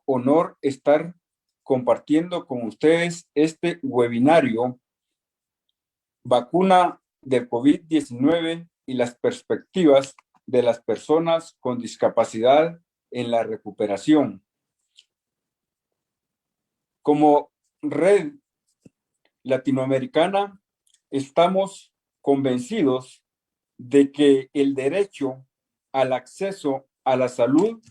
honor estar compartiendo con ustedes este webinario, vacuna del COVID-19 y las perspectivas de las personas con discapacidad en la recuperación. Como red latinoamericana, estamos convencidos de que el derecho al acceso a la salud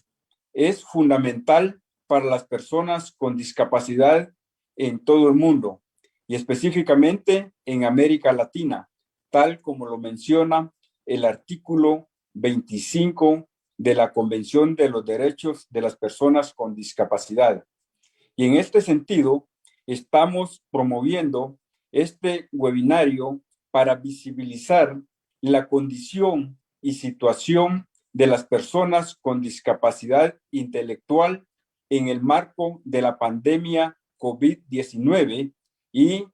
es fundamental para las personas con discapacidad en todo el mundo y específicamente en América Latina, tal como lo menciona el artículo 25 de la Convención de los Derechos de las Personas con Discapacidad. Y en este sentido, estamos promoviendo este webinario para visibilizar la condición y situación de las personas con discapacidad intelectual en el marco de la pandemia COVID-19 y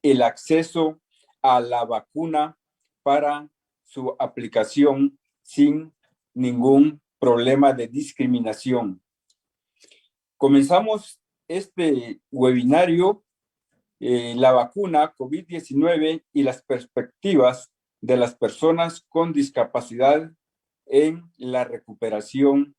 el acceso a la vacuna para su aplicación sin ningún problema de discriminación. Comenzamos este webinario, la vacuna COVID-19 y las perspectivas de las personas con discapacidad en la recuperación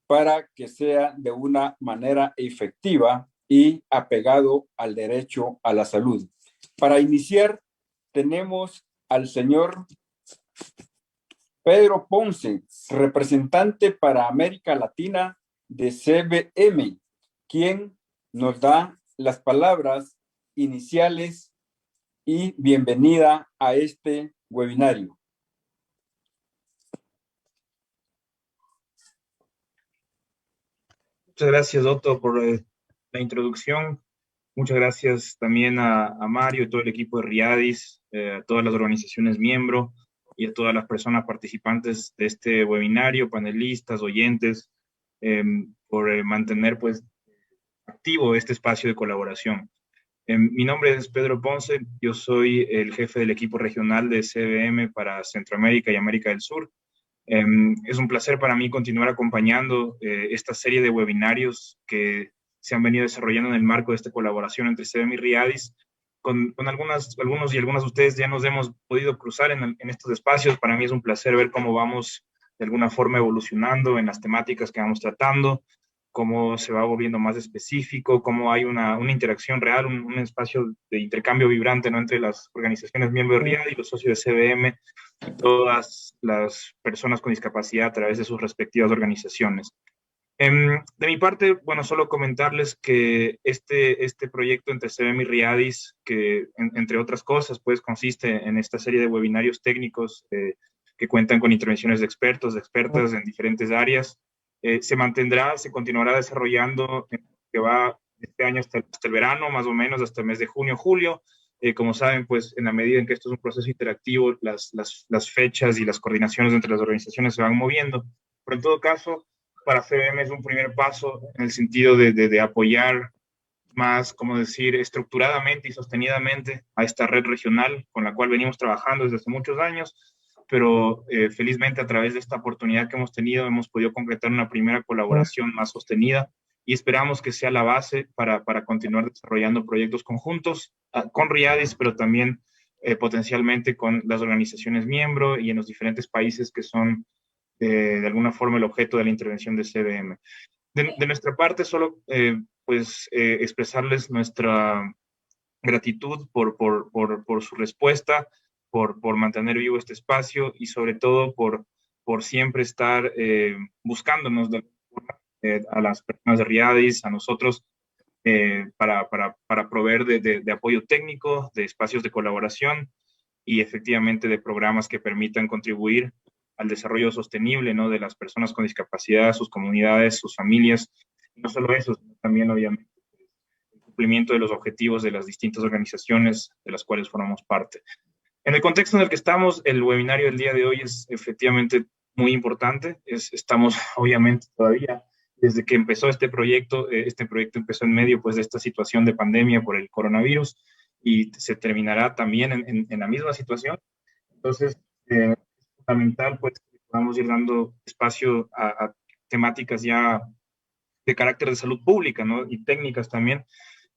para que sea de una manera efectiva y apegado al derecho a la salud. Para iniciar, tenemos al señor Pedro Ponce, representante para América Latina de CBM, quien nos da las palabras iniciales y bienvenida a este webinario. Muchas gracias, Otto, por la introducción. Muchas gracias también a Mario y todo el equipo de Riadis, a todas las organizaciones miembros y a todas las personas participantes de este webinario, panelistas, oyentes, por mantener pues activo este espacio de colaboración. Mi nombre es Pedro Ponce, yo soy el jefe del equipo regional de CBM para Centroamérica y América del Sur. Es un placer para mí continuar acompañando esta serie de webinarios que se han venido desarrollando en el marco de esta colaboración entre CBM y Riadis. Con algunos y algunas de ustedes ya nos hemos podido cruzar en estos espacios. Para mí es un placer ver cómo vamos de alguna forma evolucionando en las temáticas que vamos tratando, cómo se va volviendo más específico, cómo hay una interacción real, un espacio de intercambio vibrante, ¿no?, entre las organizaciones miembros de Riadis y los socios de CBM, todas las personas con discapacidad a través de sus respectivas organizaciones. De mi parte, bueno, solo comentarles que este proyecto entre CBM y Riadis, que entre otras cosas, pues consiste en esta serie de webinarios técnicos que cuentan con intervenciones de expertos, de expertas en diferentes áreas, se continuará desarrollando, que va este año hasta el verano, más o menos, hasta el mes de junio, julio. Como saben, pues en la medida en que esto es un proceso interactivo, las fechas y las coordinaciones entre las organizaciones se van moviendo. Pero en todo caso, para CBM es un primer paso en el sentido de apoyar más, como decir, estructuradamente y sostenidamente a esta red regional con la cual venimos trabajando desde hace muchos años, pero felizmente a través de esta oportunidad que hemos tenido hemos podido concretar una primera colaboración más sostenida y esperamos que sea la base para continuar desarrollando proyectos conjuntos con Riadis, pero también potencialmente con las organizaciones miembros y en los diferentes países que son de alguna forma el objeto de la intervención de CBM. De nuestra parte, solo expresarles nuestra gratitud por su respuesta, por mantener vivo este espacio y sobre todo por siempre estar buscándonos a las personas de Riadis, a nosotros, para proveer de apoyo técnico, de espacios de colaboración y efectivamente de programas que permitan contribuir al desarrollo sostenible, ¿no?, de las personas con discapacidad, sus comunidades, sus familias. Y no solo eso, sino también obviamente el cumplimiento de los objetivos de las distintas organizaciones de las cuales formamos parte. En el contexto en el que estamos, el webinario del día de hoy es efectivamente muy importante. Estamos obviamente todavía, desde que empezó este proyecto empezó en medio pues de esta situación de pandemia por el coronavirus y se terminará también en la misma situación. Entonces, es fundamental pues que podamos ir dando espacio a temáticas ya de carácter de salud pública, ¿no? Y técnicas también,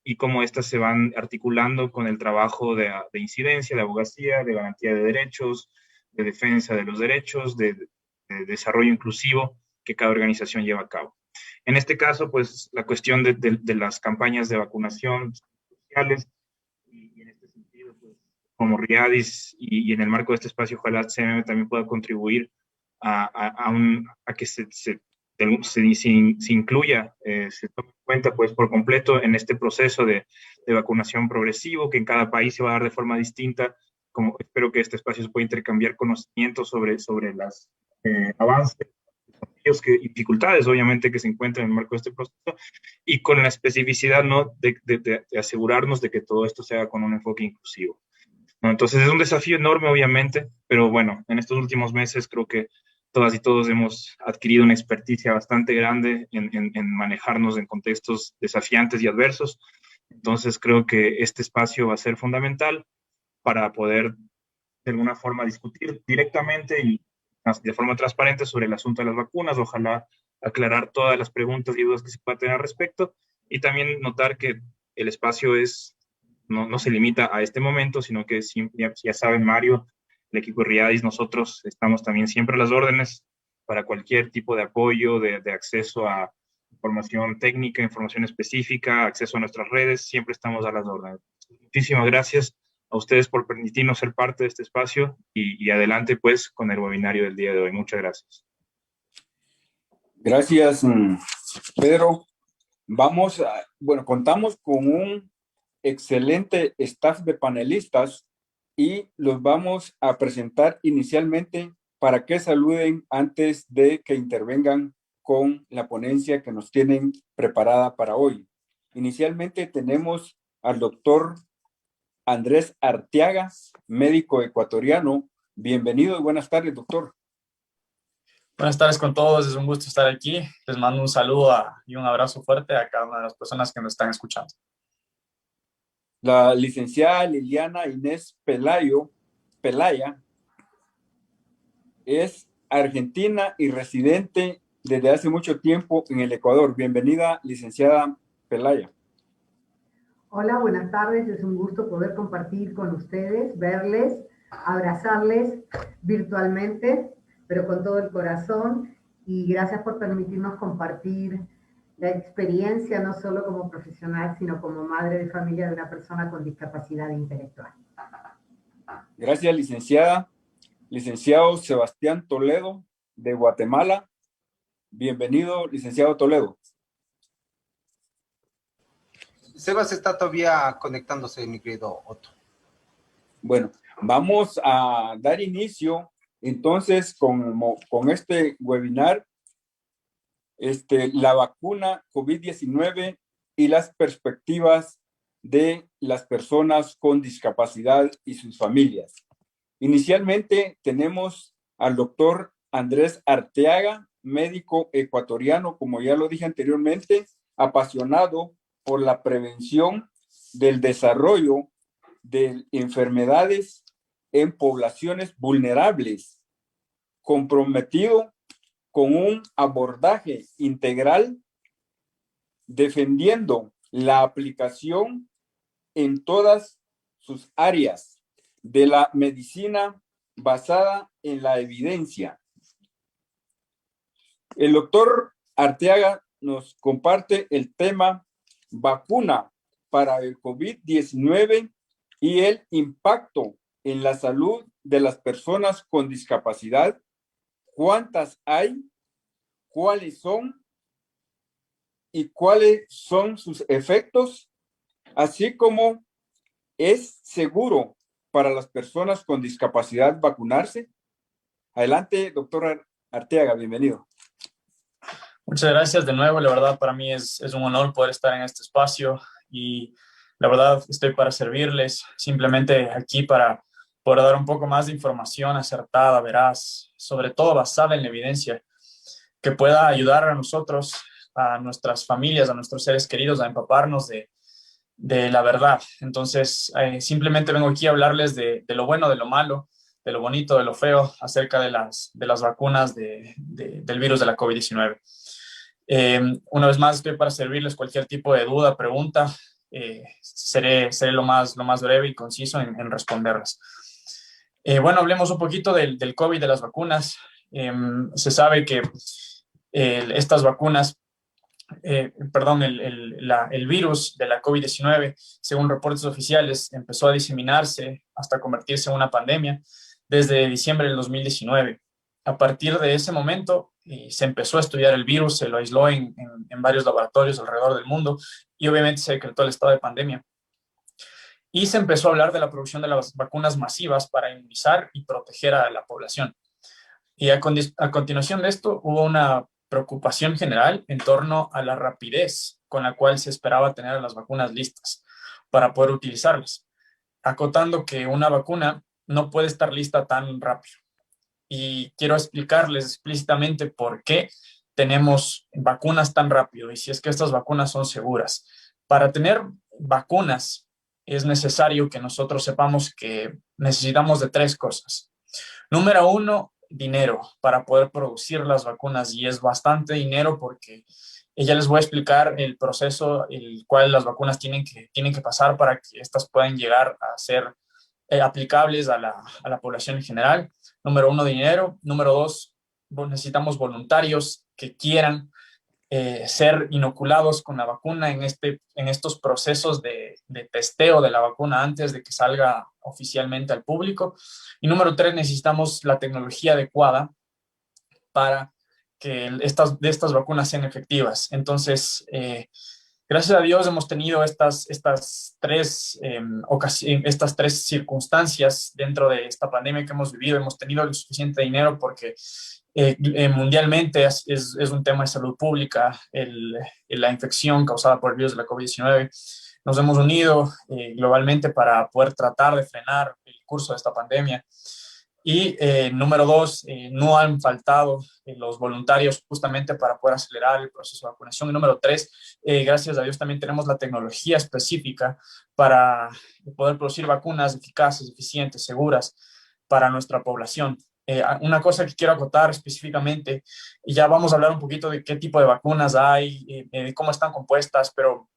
y cómo estas se van articulando con el trabajo de incidencia, de abogacía, de garantía de derechos, de defensa de los derechos, de desarrollo inclusivo que cada organización lleva a cabo. En este caso, pues la cuestión de las campañas de vacunación sociales, y en este sentido, pues, como Riadis y en el marco de este espacio, ojalá CMM también pueda contribuir a que se incluya, se tome en cuenta pues por completo en este proceso de vacunación progresivo que en cada país se va a dar de forma distinta. Como espero que este espacio se pueda intercambiar conocimientos sobre los avances, desafíos y dificultades obviamente que se encuentran en el marco de este proceso, y con la especificidad, ¿no? de asegurarnos de que todo esto se haga con un enfoque inclusivo, ¿no? Entonces es un desafío enorme, obviamente, pero bueno, en estos últimos meses creo que todas y todos hemos adquirido una experticia bastante grande en manejarnos en contextos desafiantes y adversos. Entonces creo que este espacio va a ser fundamental para poder de alguna forma discutir directamente y de forma transparente sobre el asunto de las vacunas. Ojalá aclarar todas las preguntas y dudas que se puedan tener al respecto, y también notar que el espacio no se limita a este momento, sino que ya saben, Mario, el equipo de Riadis, nosotros estamos también siempre a las órdenes para cualquier tipo de apoyo, de acceso a información técnica, información específica, acceso a nuestras redes, siempre estamos a las órdenes. Muchísimas gracias a ustedes por permitirnos ser parte de este espacio, y adelante pues con el webinario del día de hoy. Muchas gracias. Gracias, Pedro. Bueno, contamos con un excelente staff de panelistas y los vamos a presentar inicialmente para que saluden antes de que intervengan con la ponencia que nos tienen preparada para hoy. Inicialmente tenemos al doctor Andrés Arteaga, médico ecuatoriano. Bienvenido y buenas tardes, doctor. Buenas tardes con todos, es un gusto estar aquí. Les mando un saludo y un abrazo fuerte a cada una de las personas que nos están escuchando. La licenciada Liliana Inés Pelaya es argentina y residente desde hace mucho tiempo en el Ecuador. Bienvenida, licenciada Pelaya. Hola, buenas tardes. Es un gusto poder compartir con ustedes, verles, abrazarles virtualmente, pero con todo el corazón. Y gracias por permitirnos compartir la experiencia, no solo como profesional, sino como madre de familia de una persona con discapacidad intelectual. Gracias, licenciada. Licenciado Sebastián Toledo, de Guatemala. Bienvenido, licenciado Toledo. Sebas está todavía conectándose, mi querido Otto. Bueno, vamos a dar inicio entonces con este webinar, la vacuna COVID-19 y las perspectivas de las personas con discapacidad y sus familias. Inicialmente tenemos al doctor Andrés Arteaga, médico ecuatoriano, como ya lo dije anteriormente, apasionado por la prevención del desarrollo de enfermedades en poblaciones vulnerables, comprometido con un abordaje integral, defendiendo la aplicación en todas sus áreas de la medicina basada en la evidencia. El doctor Arteaga nos comparte el tema vacuna para el COVID-19 y el impacto en la salud de las personas con discapacidad. ¿Cuántas hay? ¿Cuáles son? ¿Y cuáles son sus efectos? Así como es seguro para las personas con discapacidad vacunarse. Adelante, doctor Arteaga, bienvenido. Muchas gracias de nuevo, la verdad para mí es un honor poder estar en este espacio y la verdad estoy para servirles, simplemente aquí para poder dar un poco más de información acertada, veraz, sobre todo basada en la evidencia, que pueda ayudar a nosotros, a nuestras familias, a nuestros seres queridos a empaparnos de la verdad. Entonces, simplemente vengo aquí a hablarles de lo bueno, de lo malo, de lo bonito, de lo feo, acerca de las vacunas del virus de la COVID-19. Una vez más, estoy para servirles cualquier tipo de duda, pregunta. Seré lo más breve y conciso en responderlas. Bueno, hablemos un poquito del COVID, de las vacunas. Se sabe que estas vacunas, el virus de la COVID-19, según reportes oficiales, empezó a diseminarse hasta convertirse en una pandemia desde diciembre del 2019. A partir de ese momento se empezó a estudiar el virus, se lo aisló en varios laboratorios alrededor del mundo y obviamente se decretó el estado de pandemia. Y se empezó a hablar de la producción de las vacunas masivas para inmunizar y proteger a la población. Y a continuación de esto hubo una preocupación general en torno a la rapidez con la cual se esperaba tener las vacunas listas para poder utilizarlas, acotando que una vacuna no puede estar lista tan rápido. Y quiero explicarles explícitamente por qué tenemos vacunas tan rápido y si es que estas vacunas son seguras. Para tener vacunas es necesario que nosotros sepamos que necesitamos de 3 cosas. Número 1, dinero para poder producir las vacunas, y es bastante dinero porque ya les voy a explicar el proceso el cual las vacunas tienen que pasar para que estas puedan llegar a ser aplicables a la población en general. Número 1, dinero. Número 2, necesitamos voluntarios que quieran ser inoculados con la vacuna en estos procesos de testeo de la vacuna antes de que salga oficialmente al público. Y número 3, necesitamos la tecnología adecuada para que estas vacunas sean efectivas. Entonces, gracias a Dios hemos tenido estas 3 circunstancias dentro de esta pandemia que hemos vivido. Hemos tenido el suficiente dinero porque mundialmente es un tema de salud pública, la infección causada por el virus de la COVID-19. Nos hemos unido globalmente para poder tratar de frenar el curso de esta pandemia. Y número 2, no han faltado los voluntarios justamente para poder acelerar el proceso de vacunación. Y número 3, gracias a Dios también tenemos la tecnología específica para poder producir vacunas eficaces, eficientes, seguras para nuestra población. Una cosa que quiero acotar específicamente, y ya vamos a hablar un poquito de qué tipo de vacunas hay, cómo están compuestas, pero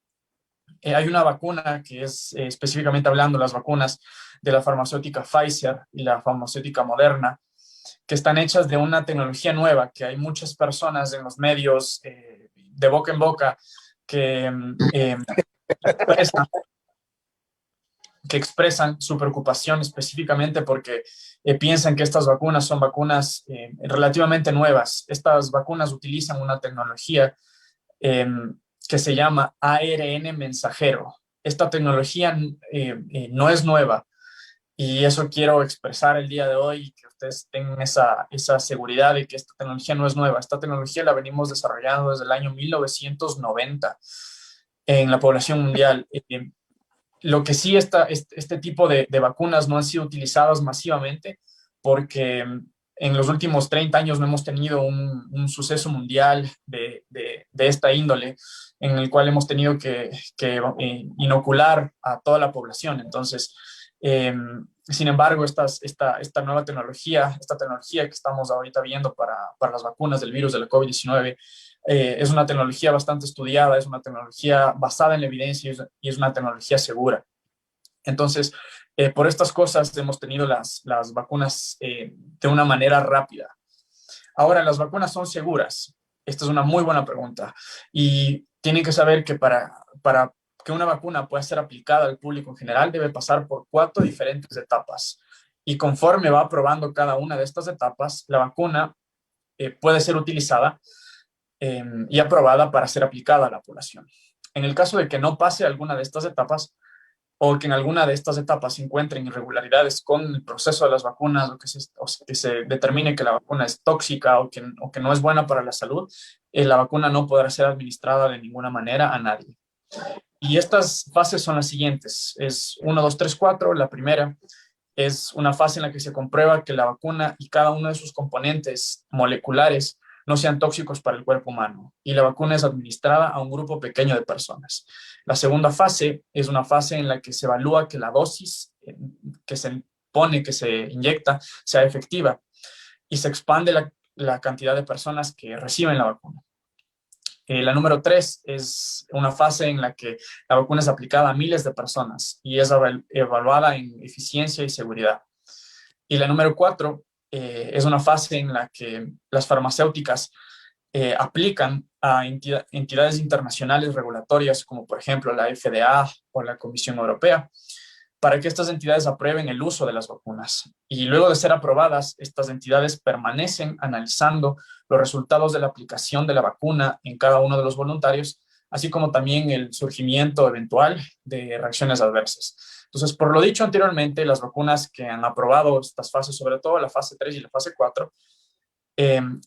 hay una vacuna que es específicamente hablando las vacunas de la farmacéutica Pfizer y la farmacéutica Moderna, que están hechas de una tecnología nueva, que hay muchas personas en los medios de boca en boca que expresan su preocupación específicamente porque piensan que estas vacunas son vacunas relativamente nuevas. Estas vacunas utilizan una tecnología que se llama ARN mensajero. Esta tecnología no es nueva y eso quiero expresar el día de hoy, que ustedes tengan esa seguridad de que esta tecnología no es nueva. Esta tecnología la venimos desarrollando desde el año 1990 en la población mundial. Lo que sí, este tipo de vacunas no han sido utilizadas masivamente porque en los últimos 30 años no hemos tenido un suceso mundial de esta índole en el cual hemos tenido que inocular a toda la población. Entonces, sin embargo, esta nueva tecnología, esta tecnología que estamos ahorita viendo para las vacunas del virus de la COVID-19, es una tecnología bastante estudiada, es una tecnología basada en la evidencia y es una tecnología segura. Entonces, por estas cosas hemos tenido las vacunas de una manera rápida. Ahora, ¿las vacunas son seguras? Esta es una muy buena pregunta. Y tienen que saber que para que una vacuna pueda ser aplicada al público en general, debe pasar por 4 diferentes etapas. Y conforme va aprobando cada una de estas etapas, la vacuna puede ser utilizada y aprobada para ser aplicada a la población. En el caso de que no pase alguna de estas etapas o que en alguna de estas etapas se encuentren irregularidades con el proceso de las vacunas o que se determine que la vacuna es tóxica o que no es buena para la salud, la vacuna no podrá ser administrada de ninguna manera a nadie. Y estas fases son las siguientes. Es 1, 2, 3, 4. La primera es una fase en la que se comprueba que la vacuna y cada uno de sus componentes moleculares no sean tóxicos para el cuerpo humano y la vacuna es administrada a un grupo pequeño de personas. La segunda fase es una fase en la que se evalúa que la dosis que se pone, que se inyecta, sea efectiva y se expande la cantidad de personas que reciben la vacuna. La número 3 es una fase en la que la vacuna es aplicada a miles de personas y es evaluada en eficiencia y seguridad. Y la número 4 es una fase en la que las farmacéuticas aplican a entidades internacionales regulatorias, como por ejemplo la FDA o la Comisión Europea, para que estas entidades aprueben el uso de las vacunas. Y luego de ser aprobadas, estas entidades permanecen analizando los resultados de la aplicación de la vacuna en cada uno de los voluntarios, así como también el surgimiento eventual de reacciones adversas. Entonces, por lo dicho anteriormente, las vacunas que han aprobado estas fases, sobre todo la fase 3 y la fase 4,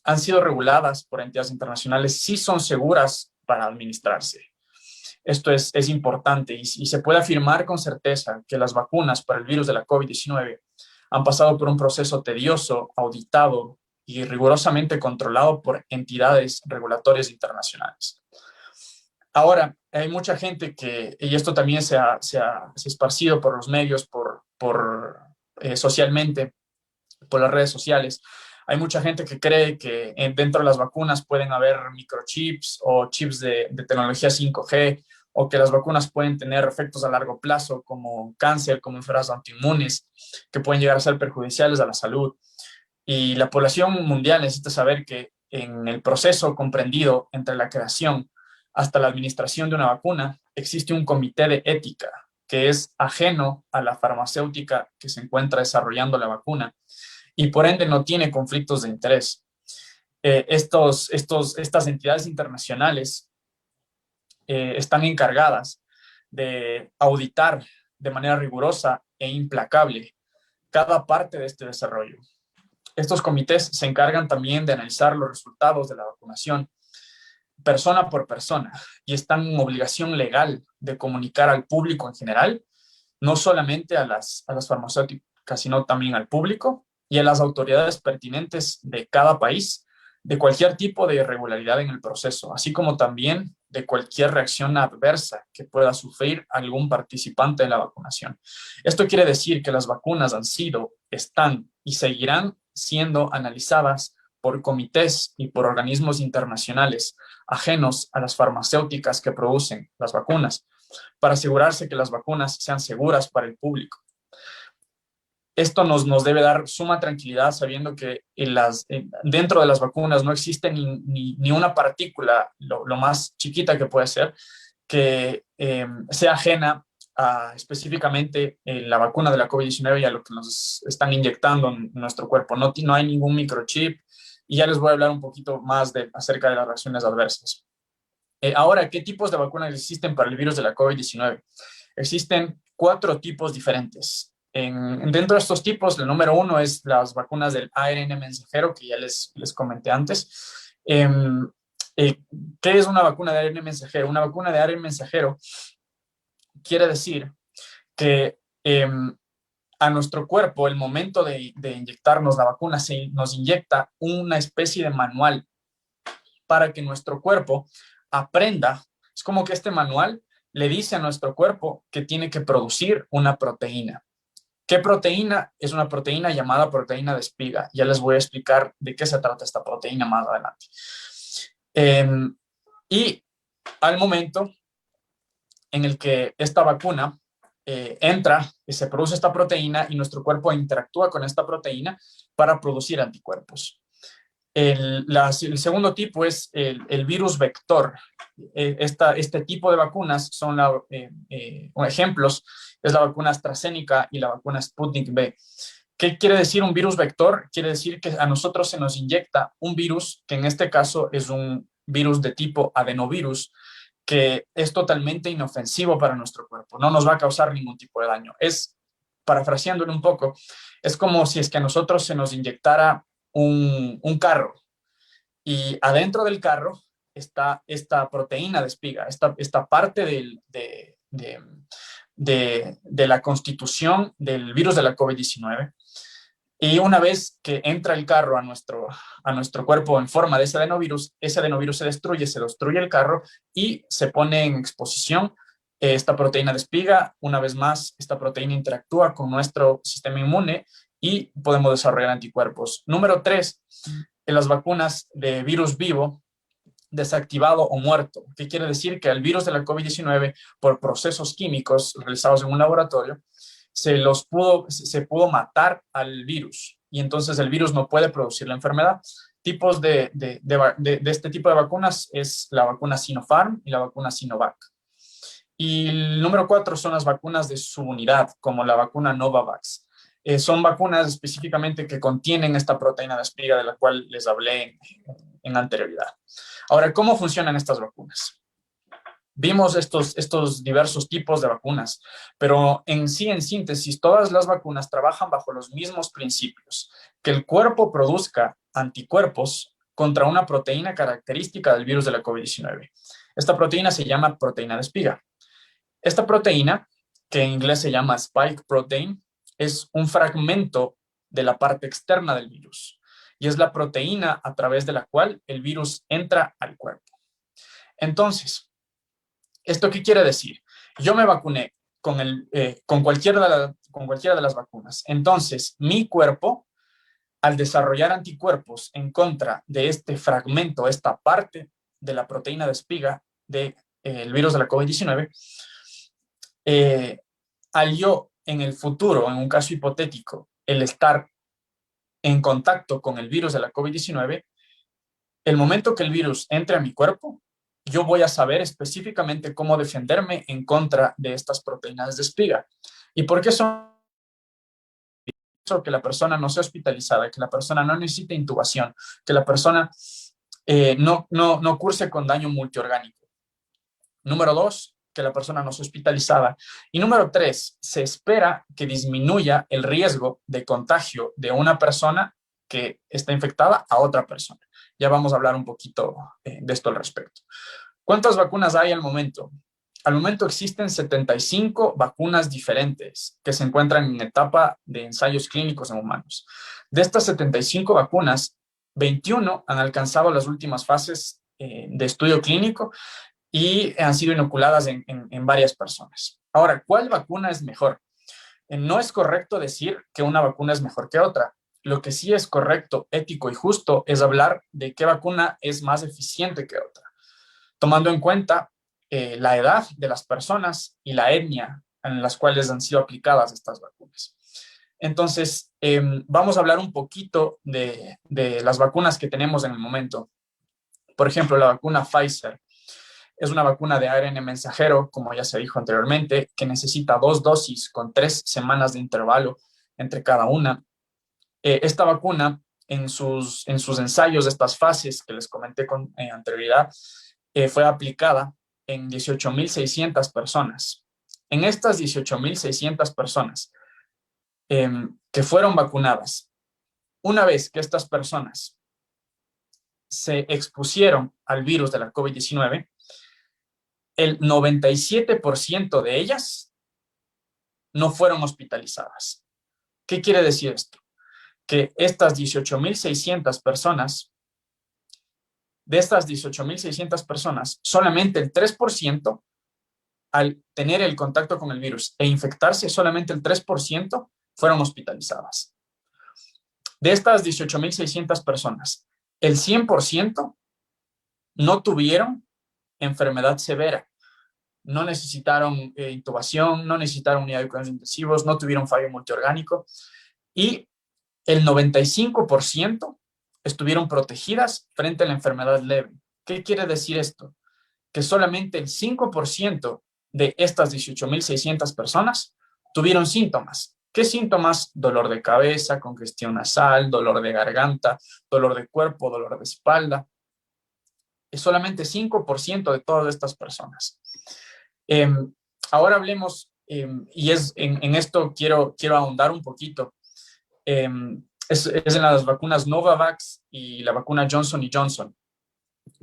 han sido reguladas por entidades internacionales, sí son seguras para administrarse. Esto es importante y se puede afirmar con certeza que las vacunas para el virus de la COVID-19 han pasado por un proceso tedioso, auditado y rigurosamente controlado por entidades regulatorias internacionales. Ahora, hay mucha gente y esto también se ha esparcido por los medios, socialmente, por las redes sociales. Hay mucha gente que cree que dentro de las vacunas pueden haber microchips o chips de tecnología 5G, o que las vacunas pueden tener efectos a largo plazo como cáncer, como enfermedades autoinmunes, que pueden llegar a ser perjudiciales a la salud. Y la población mundial necesita saber que en el proceso comprendido entre la creación hasta la administración de una vacuna, existe un comité de ética que es ajeno a la farmacéutica que se encuentra desarrollando la vacuna y por ende no tiene conflictos de interés. Estas entidades internacionales están encargadas de auditar de manera rigurosa e implacable cada parte de este desarrollo. Estos comités se encargan también de analizar los resultados de la vacunación persona por persona y están en obligación legal de comunicar al público en general, no solamente a las farmacéuticas, sino también al público y a las autoridades pertinentes de cada país de cualquier tipo de irregularidad en el proceso, así como también de cualquier reacción adversa que pueda sufrir algún participante de la vacunación. Esto quiere decir que las vacunas han sido, están y seguirán siendo analizadas por comités y por organismos internacionales ajenos a las farmacéuticas que producen las vacunas, para asegurarse que las vacunas sean seguras para el público. Esto nos debe dar suma tranquilidad sabiendo que dentro de las vacunas no existe ni una partícula, lo más chiquita que puede ser, que sea ajena a específicamente la vacuna de la COVID-19 y a lo que nos están inyectando en nuestro cuerpo. No hay ningún microchip y ya les voy a hablar un poquito más acerca de las reacciones adversas. Ahora, ¿qué tipos de vacunas existen para el virus de la COVID-19? Existen 4 tipos diferentes. Dentro de estos tipos, el número 1 es las vacunas del ARN mensajero, que ya les comenté antes. ¿Qué es una vacuna de ARN mensajero? Una vacuna de ARN mensajero quiere decir que a nuestro cuerpo, el momento de inyectarnos la vacuna, nos inyecta una especie de manual para que nuestro cuerpo aprenda. Es como que este manual le dice a nuestro cuerpo que tiene que producir una proteína. ¿Qué proteína? Es una proteína llamada proteína de espiga. Ya les voy a explicar de qué se trata esta proteína más adelante. Y al momento en el que esta vacuna entra y se produce esta proteína y nuestro cuerpo interactúa con esta proteína para producir anticuerpos. El segundo tipo es el virus vector. Este tipo de vacunas son ejemplos, es la vacuna AstraZeneca y la vacuna Sputnik V. ¿Qué quiere decir un virus vector? Quiere decir que a nosotros se nos inyecta un virus, que en este caso es un virus de tipo adenovirus, que es totalmente inofensivo para nuestro cuerpo, no nos va a causar ningún tipo de daño. Parafraseándolo un poco, es como si es que a nosotros se nos inyectara un carro y adentro del carro está esta proteína de espiga, esta parte de la constitución del virus de la COVID-19. Y una vez que entra el carro a nuestro cuerpo en forma de ese adenovirus se destruye el carro y se pone en exposición esta proteína de espiga. Una vez más, esta proteína interactúa con nuestro sistema inmune y podemos desarrollar anticuerpos. Número 3, en las vacunas de virus vivo, desactivado o muerto. ¿Qué quiere decir? Que el virus de la COVID-19, por procesos químicos realizados en un laboratorio, se pudo matar al virus y entonces el virus no puede producir la enfermedad. Tipos de este tipo de vacunas es la vacuna Sinopharm y la vacuna Sinovac. Y el número 4 son las vacunas de subunidad, como la vacuna Novavax. Son vacunas específicamente que contienen esta proteína de espiga de la cual les hablé en anterioridad. Ahora, ¿cómo funcionan estas vacunas? Vimos estos diversos tipos de vacunas, pero en sí, en síntesis, todas las vacunas trabajan bajo los mismos principios, que el cuerpo produzca anticuerpos contra una proteína característica del virus de la COVID-19. Esta proteína se llama proteína de espiga. Esta proteína, que en inglés se llama spike protein, es un fragmento de la parte externa del virus y es la proteína a través de la cual el virus entra al cuerpo. Entonces, ¿esto qué quiere decir? Yo me vacuné con cualquiera de las vacunas. Entonces, mi cuerpo, al desarrollar anticuerpos en contra de este fragmento, esta parte de la proteína de espiga del virus de la COVID-19, al yo en el futuro, en un caso hipotético, el estar en contacto con el virus de la COVID-19, el momento que el virus entre a mi cuerpo, yo voy a saber específicamente cómo defenderme en contra de estas proteínas de espiga. ¿Y por qué son? Que la persona no sea hospitalizada, que la persona no necesite intubación, que la persona no curse con daño multiorgánico. Número 2, que la persona no sea hospitalizada. Y número 3, se espera que disminuya el riesgo de contagio de una persona que está infectada a otra persona. Ya vamos a hablar un poquito de esto al respecto. ¿Cuántas vacunas hay al momento? Al momento existen 75 vacunas diferentes que se encuentran en etapa de ensayos clínicos en humanos. De estas 75 vacunas, 21 han alcanzado las últimas fases de estudio clínico y han sido inoculadas en varias personas. Ahora, ¿cuál vacuna es mejor? No es correcto decir que una vacuna es mejor que otra. Lo que sí es correcto, ético y justo es hablar de qué vacuna es más eficiente que otra, tomando en cuenta la edad de las personas y la etnia en las cuales han sido aplicadas estas vacunas. Entonces, vamos a hablar un poquito de las vacunas que tenemos en el momento. Por ejemplo, la vacuna Pfizer es una vacuna de ARN mensajero, como ya se dijo anteriormente, que necesita 2 dosis con 3 semanas de intervalo entre cada una. Esta vacuna, en sus ensayos de estas fases que les comenté con anterioridad, fue aplicada en 18.600 personas. En estas 18.600 personas que fueron vacunadas, una vez que estas personas se expusieron al virus de la COVID-19, el 97% de ellas no fueron hospitalizadas. ¿Qué quiere decir esto? Que estas 18.600 personas, de estas 18.600 personas, solamente el 3%, al tener el contacto con el virus e infectarse, solamente el 3% fueron hospitalizadas. De estas 18.600 personas, el 100% no tuvieron enfermedad severa. No necesitaron intubación, no necesitaron unidad de cuidados intensivos, no tuvieron fallo multiorgánico y el 95% estuvieron protegidas frente a la enfermedad leve. ¿Qué quiere decir esto? Que solamente el 5% de estas 18.600 personas tuvieron síntomas. ¿Qué síntomas? Dolor de cabeza, congestión nasal, dolor de garganta, dolor de cuerpo, dolor de espalda. Es solamente 5% de todas estas personas. Ahora hablemos, y en esto quiero ahondar un poquito. Es en las vacunas Novavax y la vacuna Johnson & Johnson.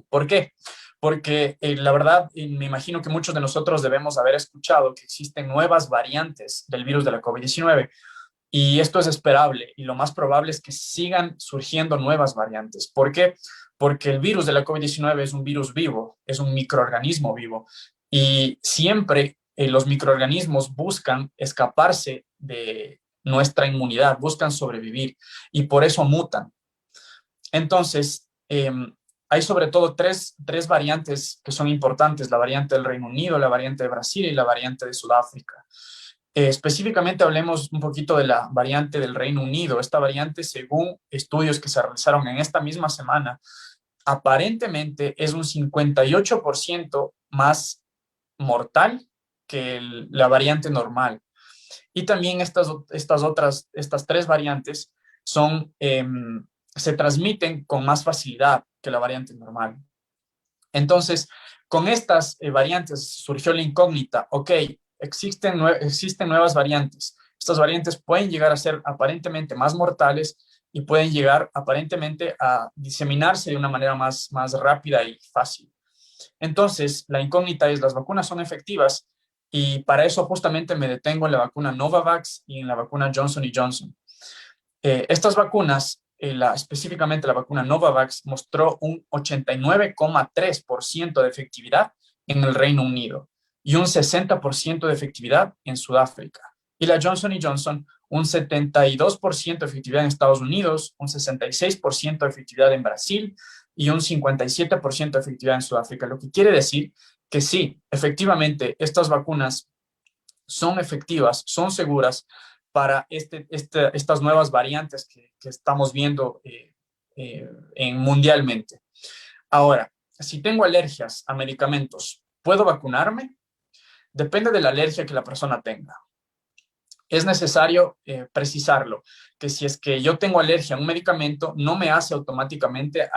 ¿Por qué? Porque la verdad, me imagino que muchos de nosotros debemos haber escuchado que existen nuevas variantes del virus de la COVID-19 y esto es esperable y lo más probable es que sigan surgiendo nuevas variantes. ¿Por qué? Porque el virus de la COVID-19 es un virus vivo, es un microorganismo vivo y siempre los microorganismos buscan escaparse de nuestra inmunidad, buscan sobrevivir y por eso mutan. Entonces, hay sobre todo tres variantes que son importantes: la variante del Reino Unido, la variante de Brasil y la variante de Sudáfrica. Específicamente hablemos un poquito de la variante del Reino Unido. Esta variante, según estudios que se realizaron en esta misma semana, aparentemente es un 58% más mortal que la variante normal. Y también estas tres variantes se transmiten con más facilidad que la variante normal. Entonces, con estas variantes surgió la incógnita: ok, existen nuevas variantes. Estas variantes pueden llegar a ser aparentemente más mortales y pueden llegar aparentemente a diseminarse de una manera más rápida y fácil. Entonces, la incógnita es: ¿las vacunas son efectivas? Y para eso justamente me detengo en la vacuna Novavax y en la vacuna Johnson & Johnson. Estas vacunas, específicamente la vacuna Novavax, mostró un 89,3% de efectividad en el Reino Unido y un 60% de efectividad en Sudáfrica. Y la Johnson & Johnson, un 72% de efectividad en Estados Unidos, un 66% de efectividad en Brasil y un 57% de efectividad en Sudáfrica. Lo que quiere decir que sí, efectivamente, estas vacunas son efectivas, son seguras para estas nuevas variantes que estamos viendo mundialmente. Ahora, si tengo alergias a medicamentos, ¿puedo vacunarme? Depende de la alergia que la persona tenga. Es necesario precisarlo, que si es que yo tengo alergia a un medicamento, no me hace automáticamente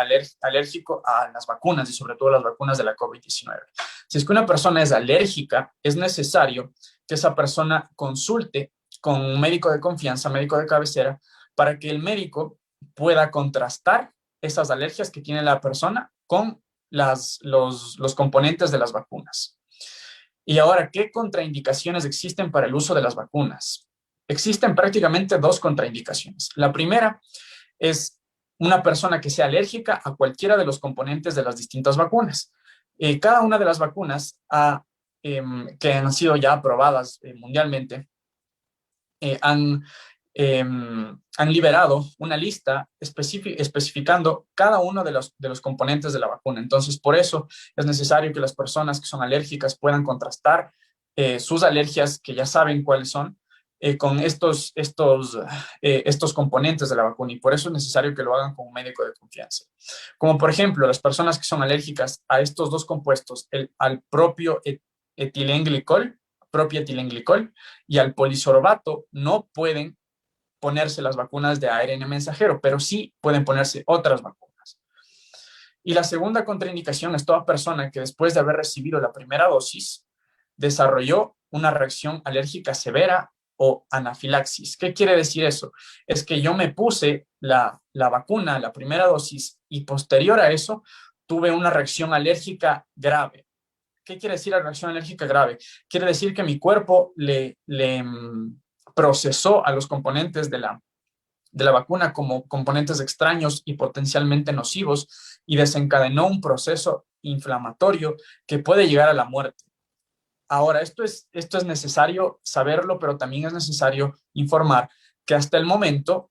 alérgico a las vacunas y sobre todo las vacunas de la COVID-19. Si es que una persona es alérgica, es necesario que esa persona consulte con un médico de confianza, médico de cabecera, para que el médico pueda contrastar esas alergias que tiene la persona con los componentes de las vacunas. Y ahora, ¿qué contraindicaciones existen para el uso de las vacunas? Existen prácticamente dos contraindicaciones. La primera es una persona que sea alérgica a cualquiera de los componentes de las distintas vacunas. Cada una de las vacunas que han sido ya aprobadas mundialmente han liberado una lista especificando cada uno de los componentes de la vacuna. Entonces, por eso es necesario que las personas que son alérgicas puedan contrastar sus alergias, que ya saben cuáles son, con estos componentes de la vacuna, y por eso es necesario que lo hagan con un médico de confianza. Como por ejemplo, las personas que son alérgicas a estos dos compuestos, al propio etilenglicol y al polisorbato, no pueden ponerse las vacunas de ARN mensajero, pero sí pueden ponerse otras vacunas. Y la segunda contraindicación es toda persona que después de haber recibido la primera dosis desarrolló una reacción alérgica severa o anafilaxis. ¿Qué quiere decir eso? Es que yo me puse la vacuna, la primera dosis, y posterior a eso tuve una reacción alérgica grave. ¿Qué quiere decir la reacción alérgica grave? Quiere decir que mi cuerpo le procesó a los componentes de la vacuna como componentes extraños y potencialmente nocivos y desencadenó un proceso inflamatorio que puede llegar a la muerte. Ahora, esto es necesario saberlo, pero también es necesario informar que hasta el momento,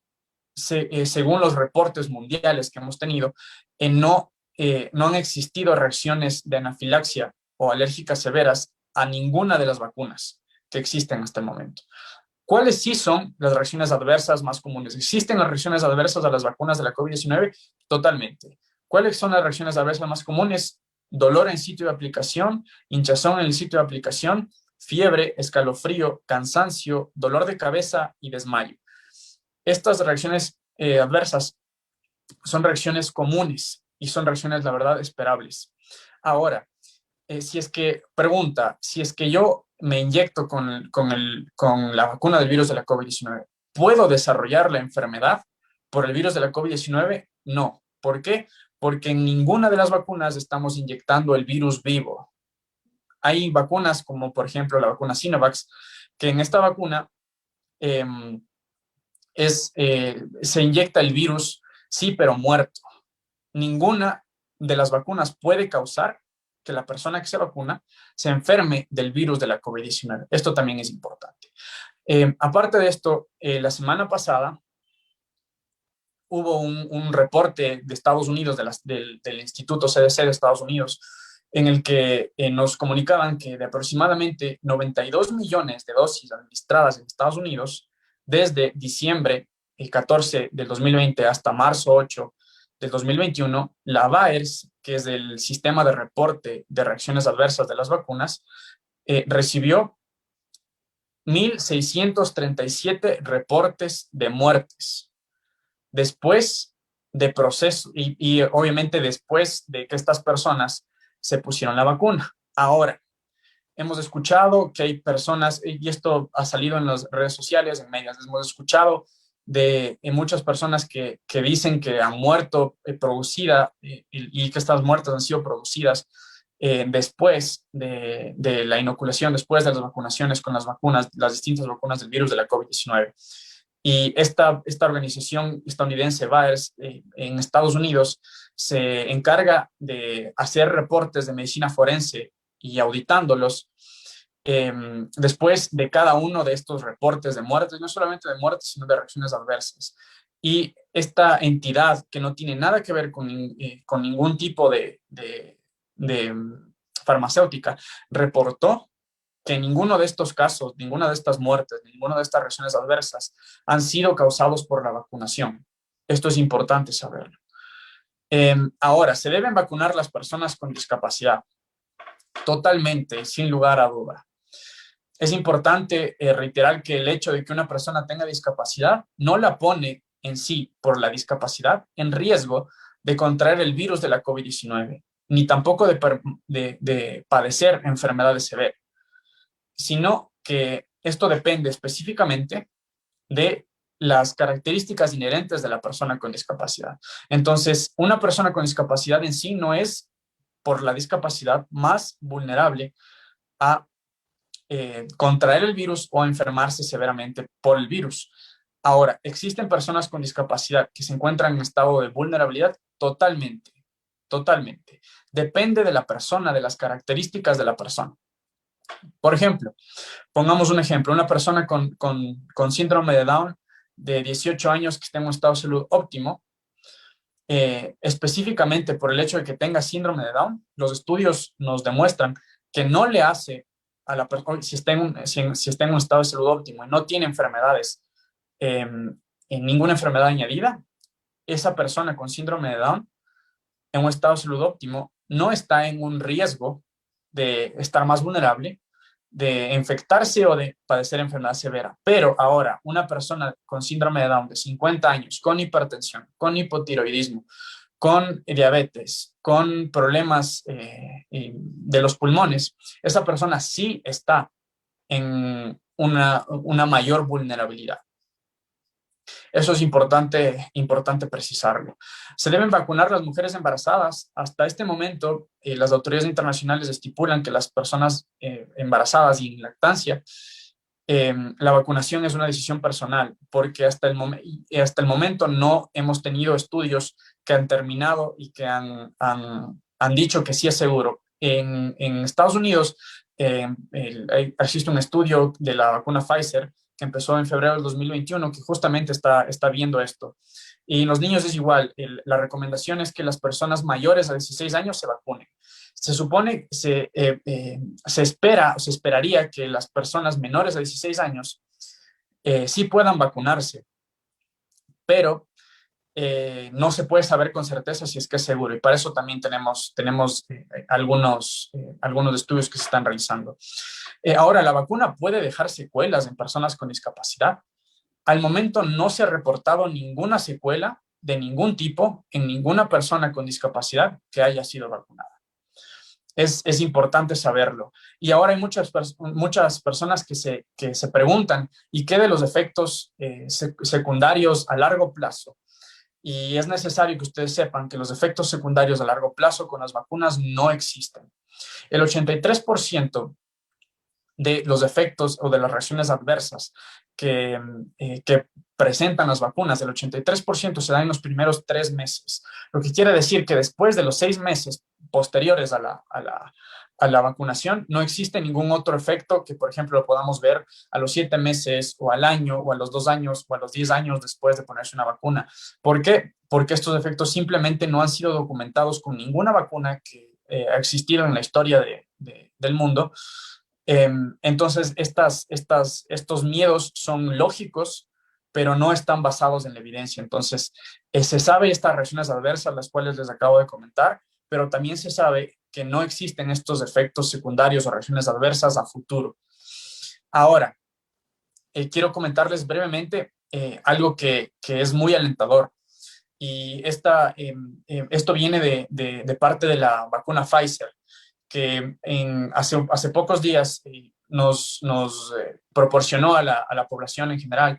según los reportes mundiales que hemos tenido, no han existido reacciones de anafilaxia o alérgicas severas a ninguna de las vacunas que existen hasta el momento. ¿Cuáles sí son las reacciones adversas más comunes? ¿Existen las reacciones adversas a las vacunas de la COVID-19? Totalmente. ¿Cuáles son las reacciones adversas más comunes? Dolor en sitio de aplicación, hinchazón en el sitio de aplicación, fiebre, escalofrío, cansancio, dolor de cabeza y desmayo. Estas reacciones adversas son reacciones comunes y son reacciones, la verdad, esperables. Ahora, si es que yo me inyecto con la vacuna del virus de la COVID-19, ¿puedo desarrollar la enfermedad por el virus de la COVID-19? No. ¿Por qué? Porque en ninguna de las vacunas estamos inyectando el virus vivo. Hay vacunas como, por ejemplo, la vacuna Sinovac, que en esta vacuna se inyecta el virus, sí, pero muerto. Ninguna de las vacunas puede causar que la persona que se vacuna se enferme del virus de la COVID-19. Esto también es importante. Aparte de esto, la semana pasada hubo un reporte de Estados Unidos, del Instituto CDC de Estados Unidos, en el que nos comunicaban que de aproximadamente 92 millones de dosis administradas en Estados Unidos, desde diciembre 14 del 2020 hasta marzo 8 del 2021, la VAERS, que es el sistema de reporte de reacciones adversas de las vacunas, recibió 1.637 reportes de muertes después de proceso y obviamente después de que estas personas se pusieron la vacuna. Ahora, hemos escuchado que hay personas, y esto ha salido en las redes sociales, en medios, hemos escuchado de muchas personas que dicen que han muerto y que estas muertes han sido producidas después de la inoculación, después de las vacunaciones con las vacunas, las distintas vacunas del virus de la COVID-19. Y esta organización estadounidense, VAERS, en Estados Unidos, se encarga de hacer reportes de medicina forense y auditándolos después de cada uno de estos reportes de muertes, no solamente de muertes, sino de reacciones adversas. Y esta entidad, que no tiene nada que ver con ningún tipo de farmacéutica, reportó que ninguno de estos casos, ninguna de estas muertes, ninguna de estas reacciones adversas han sido causados por la vacunación. Esto es importante saberlo. Ahora, ¿se deben vacunar las personas con discapacidad? Totalmente, sin lugar a duda. Es importante reiterar que el hecho de que una persona tenga discapacidad no la pone en sí, por la discapacidad, en riesgo de contraer el virus de la COVID-19, ni tampoco de padecer enfermedades severas, sino que esto depende específicamente de las características inherentes de la persona con discapacidad. Entonces, una persona con discapacidad en sí no es, por la discapacidad, más vulnerable a contraer el virus o a enfermarse severamente por el virus. Ahora, ¿existen personas con discapacidad que se encuentran en estado de vulnerabilidad? Totalmente, totalmente. Depende de la persona, de las características de la persona. Por ejemplo, pongamos un ejemplo, una persona con síndrome de Down de 18 años que esté en un estado de salud óptimo, específicamente por el hecho de que tenga síndrome de Down, los estudios nos demuestran que no le hace a la persona, si está en un estado de salud óptimo y no tiene enfermedades, ninguna enfermedad añadida, esa persona con síndrome de Down en un estado de salud óptimo no está en un riesgo de estar más vulnerable, de infectarse o de padecer enfermedad severa. Pero ahora, una persona con síndrome de Down de 50 años, con hipertensión, con hipotiroidismo, con diabetes, con problemas de los pulmones, esa persona sí está en una mayor vulnerabilidad. Eso es importante precisarlo. Se deben vacunar las mujeres embarazadas. Hasta este momento, las autoridades internacionales estipulan que las personas embarazadas y en lactancia, la vacunación es una decisión personal, porque hasta el momento no hemos tenido estudios que han terminado y que han dicho que sí es seguro. En Estados Unidos existe un estudio de la vacuna Pfizer que empezó en febrero del 2021, que justamente está viendo esto. Y en los niños es igual. La recomendación es que las personas mayores a 16 años se vacunen. Se supone, se esperaría que las personas menores a 16 años sí puedan vacunarse, pero no se puede saber con certeza si es que es seguro. Y para eso también tenemos algunos estudios que se están realizando. Ahora, la vacuna puede dejar secuelas en personas con discapacidad. Al momento no se ha reportado ninguna secuela de ningún tipo en ninguna persona con discapacidad que haya sido vacunada. Es importante saberlo. Y ahora hay muchas personas que se preguntan, ¿y qué de los efectos secundarios a largo plazo? Y es necesario que ustedes sepan que los efectos secundarios a largo plazo con las vacunas no existen. El 83% de los efectos o de las reacciones adversas que presentan las vacunas, el 83% se da en los primeros 3 meses. Lo que quiere decir que después de los 6 meses posteriores a a la vacunación, no existe ningún otro efecto que, por ejemplo, lo podamos ver a los 7 meses o al año o a los 2 años o a los 10 años después de ponerse una vacuna. ¿Por qué? Porque estos efectos simplemente no han sido documentados con ninguna vacuna que ha existido en la historia del mundo. Entonces, estos miedos son lógicos, pero no están basados en la evidencia. Entonces, se sabe estas reacciones adversas, las cuales les acabo de comentar, pero también se sabe que no existen estos efectos secundarios o reacciones adversas a futuro. Ahora, quiero comentarles brevemente algo que es muy alentador. Y esto viene de parte de la vacuna Pfizer, que hace pocos días nos proporcionó a la población en general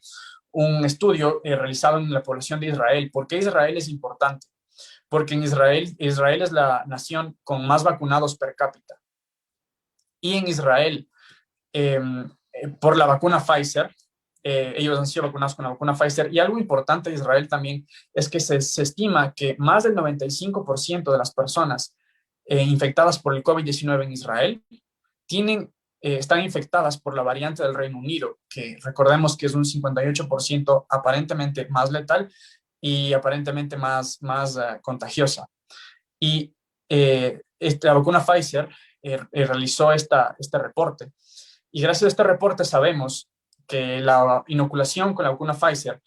un estudio realizado en la población de Israel. ¿Por qué Israel es importante? Porque en Israel es la nación con más vacunados per cápita. Y en Israel, por la vacuna Pfizer, ellos han sido vacunados con la vacuna Pfizer. Y algo importante de Israel también es que se estima que más del 95% de las personas infectadas por el COVID-19 en Israel están infectadas por la variante del Reino Unido, que recordemos que es un 58% aparentemente más letal y aparentemente más contagiosa. Y la vacuna Pfizer realizó este reporte. Y gracias a este reporte sabemos que la inoculación con la vacuna Pfizer,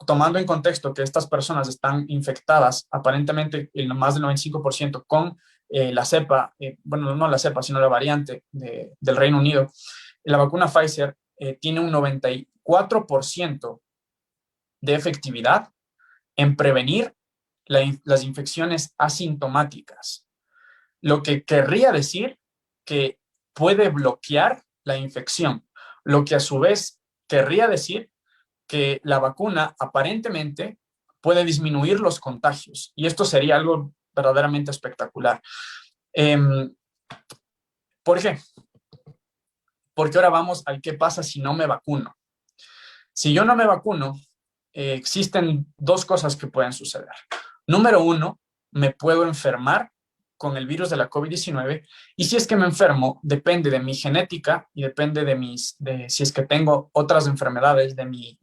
tomando en contexto que estas personas están infectadas aparentemente en más del 95% con la cepa, bueno, no la cepa, sino la variante del Reino Unido, la vacuna Pfizer tiene un 94% de efectividad en prevenir las infecciones asintomáticas, lo que querría decir que puede bloquear la infección, lo que a su vez querría decir que la vacuna aparentemente puede disminuir los contagios, y esto sería algo verdaderamente espectacular. ¿Por qué? Porque ahora vamos al qué pasa si no me vacuno. Si yo no me vacuno, existen dos cosas que pueden suceder. Número uno, me puedo enfermar con el virus de la COVID-19, y si es que me enfermo, depende de mi genética y depende de si es que tengo otras enfermedades de mi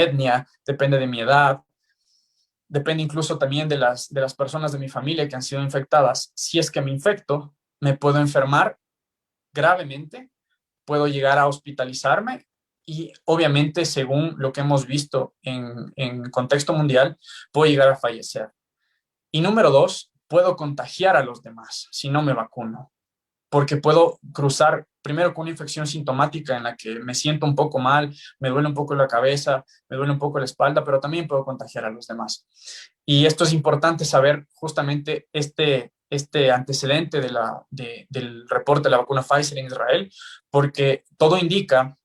etnia, depende de mi edad, depende incluso también de las personas de mi familia que han sido infectadas. Si es que me infecto, me puedo enfermar gravemente, puedo llegar a hospitalizarme y obviamente, según lo que hemos visto en contexto mundial, puedo llegar a fallecer. Y número dos, puedo contagiar a los demás si no me vacuno, porque puedo cruzar primero con una infección sintomática en la que me siento un poco mal, me duele un poco la cabeza, me duele un poco la espalda, pero también puedo contagiar a los demás. Y esto es importante saber, justamente este antecedente del reporte de la vacuna Pfizer en Israel, porque todo indica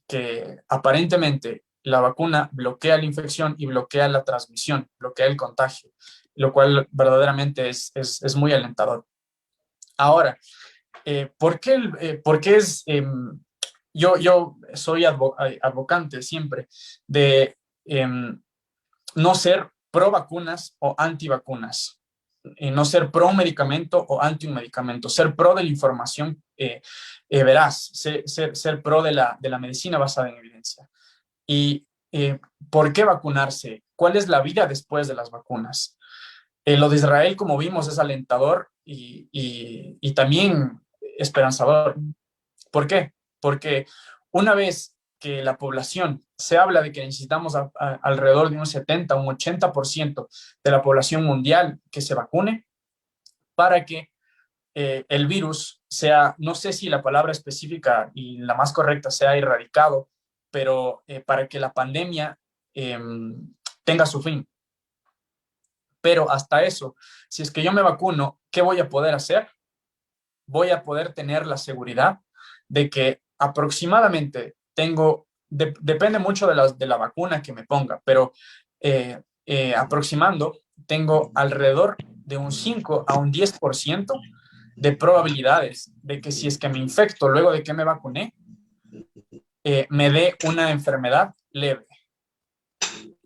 que aparentemente la vacuna bloquea la infección y bloquea la transmisión, bloquea el contagio, lo cual verdaderamente es muy alentador. Ahora, ¿por qué es? Yo soy advocante siempre de no ser pro vacunas o anti vacunas, no ser pro medicamento o anti un medicamento, ser pro de la información veraz, ser pro de la medicina basada en evidencia. ¿Y por qué vacunarse? ¿Cuál es la vida después de las vacunas? Lo de Israel, como vimos, es alentador y también esperanzador. ¿Por qué? Porque una vez que la población, se habla de que necesitamos alrededor de un 70, un 80% de la población mundial que se vacune para que el virus sea, no sé si la palabra específica y la más correcta sea erradicado, pero para que la pandemia tenga su fin. Pero hasta eso, si es que yo me vacuno, ¿qué voy a poder hacer? Voy a poder tener la seguridad de que aproximadamente depende mucho de la vacuna que me ponga, pero aproximando, tengo alrededor de un 5 a un 10% de probabilidades de que si es que me infecto luego de que me vacuné, me dé una enfermedad leve.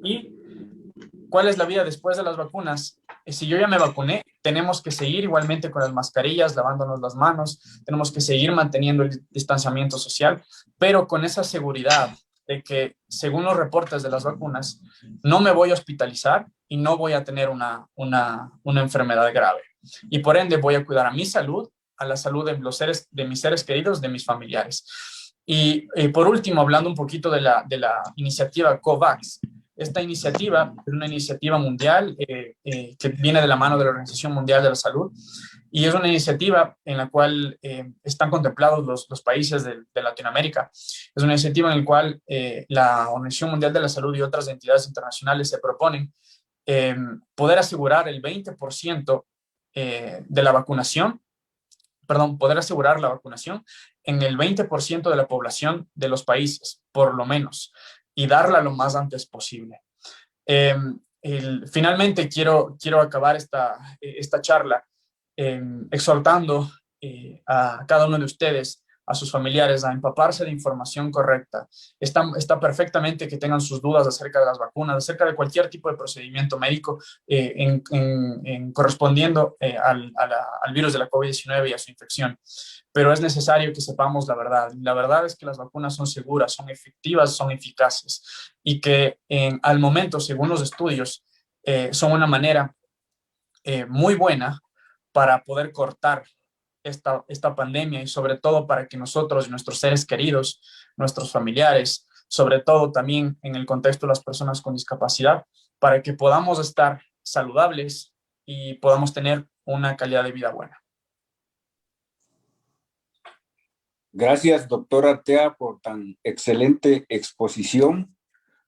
Y ¿cuál es la vida después de las vacunas? Si yo ya me vacuné, tenemos que seguir igualmente con las mascarillas, lavándonos las manos, tenemos que seguir manteniendo el distanciamiento social, pero con esa seguridad de que, según los reportes de las vacunas, no me voy a hospitalizar y no voy a tener una enfermedad grave. Y por ende voy a cuidar a mi salud, a la salud de mis seres queridos, de mis familiares. Y por último, hablando un poquito de la iniciativa COVAX. Esta iniciativa es una iniciativa mundial que viene de la mano de la Organización Mundial de la Salud, y es una iniciativa en la cual están contemplados los países de Latinoamérica. Es una iniciativa en la cual la Organización Mundial de la Salud y otras entidades internacionales se proponen poder asegurar el 20% de la vacunación, poder asegurar la vacunación en el 20% de la población de los países, por lo menos, y darla lo más antes posible. Finalmente, quiero acabar esta charla exhortando a cada uno de ustedes, a sus familiares, a empaparse de información correcta. Está perfectamente que tengan sus dudas acerca de las vacunas, acerca de cualquier tipo de procedimiento médico correspondiendo al virus de la COVID-19 y a su infección. Pero es necesario que sepamos la verdad. La verdad es que las vacunas son seguras, son efectivas, son eficaces, y que al momento, según los estudios, son una manera muy buena para poder cortar esta pandemia, y sobre todo para que nosotros y nuestros seres queridos, nuestros familiares, sobre todo también en el contexto de las personas con discapacidad, para que podamos estar saludables y podamos tener una calidad de vida buena. Gracias, doctor Artea, por tan excelente exposición.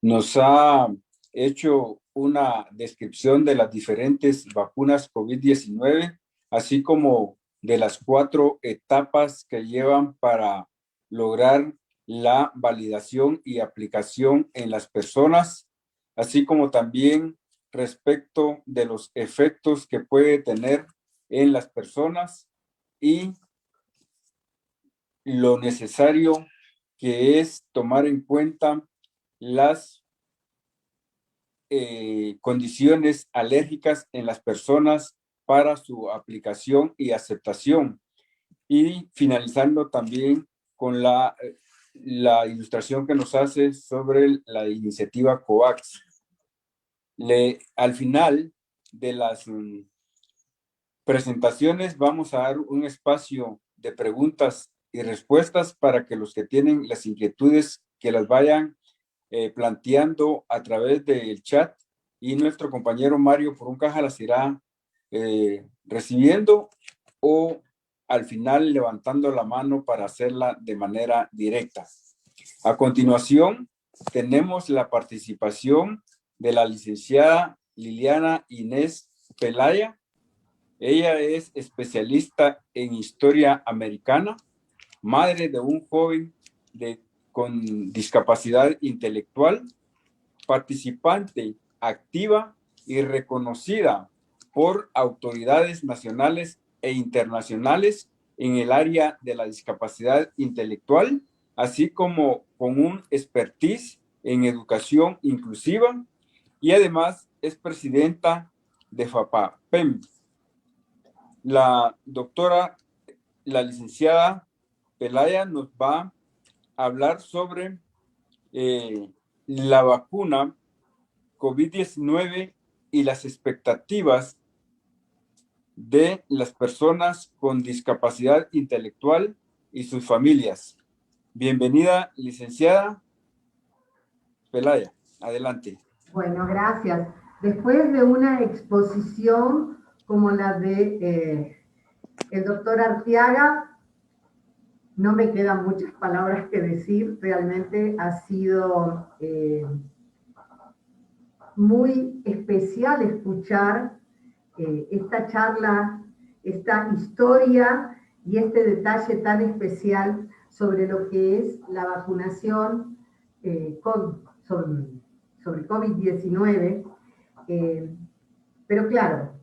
Nos ha hecho una descripción de las diferentes vacunas COVID-19, así como de las 4 etapas que llevan para lograr la validación y aplicación en las personas, así como también respecto de los efectos que puede tener en las personas y lo necesario que es tomar en cuenta las condiciones alérgicas en las personas para su aplicación y aceptación. Y finalizando también con la ilustración que nos hace sobre la iniciativa COVAX. Al final de las presentaciones vamos a dar un espacio de preguntas y respuestas para que los que tienen las inquietudes que las vayan planteando a través del chat, y nuestro compañero Mario Poruncaja las irá recibiendo o al final levantando la mano para hacerla de manera directa. A continuación, tenemos la participación de la licenciada Liliana Inés Pelaya. Ella es especialista en historia americana, madre de un joven con discapacidad intelectual, participante activa y reconocida por autoridades nacionales e internacionales en el área de la discapacidad intelectual, así como con un expertise en educación inclusiva, y además es presidenta de FAPAPEM. La doctora, la licenciada Pelaya, nos va a hablar sobre la vacuna COVID-19 y las expectativas de las personas con discapacidad intelectual y sus familias. Bienvenida, licenciada Pelaya. Adelante. Bueno, gracias. Después de una exposición como la de el doctor Arteaga, no me quedan muchas palabras que decir. Realmente ha sido muy especial escuchar esta charla, esta historia y este detalle tan especial sobre lo que es la vacunación sobre COVID-19. Pero claro,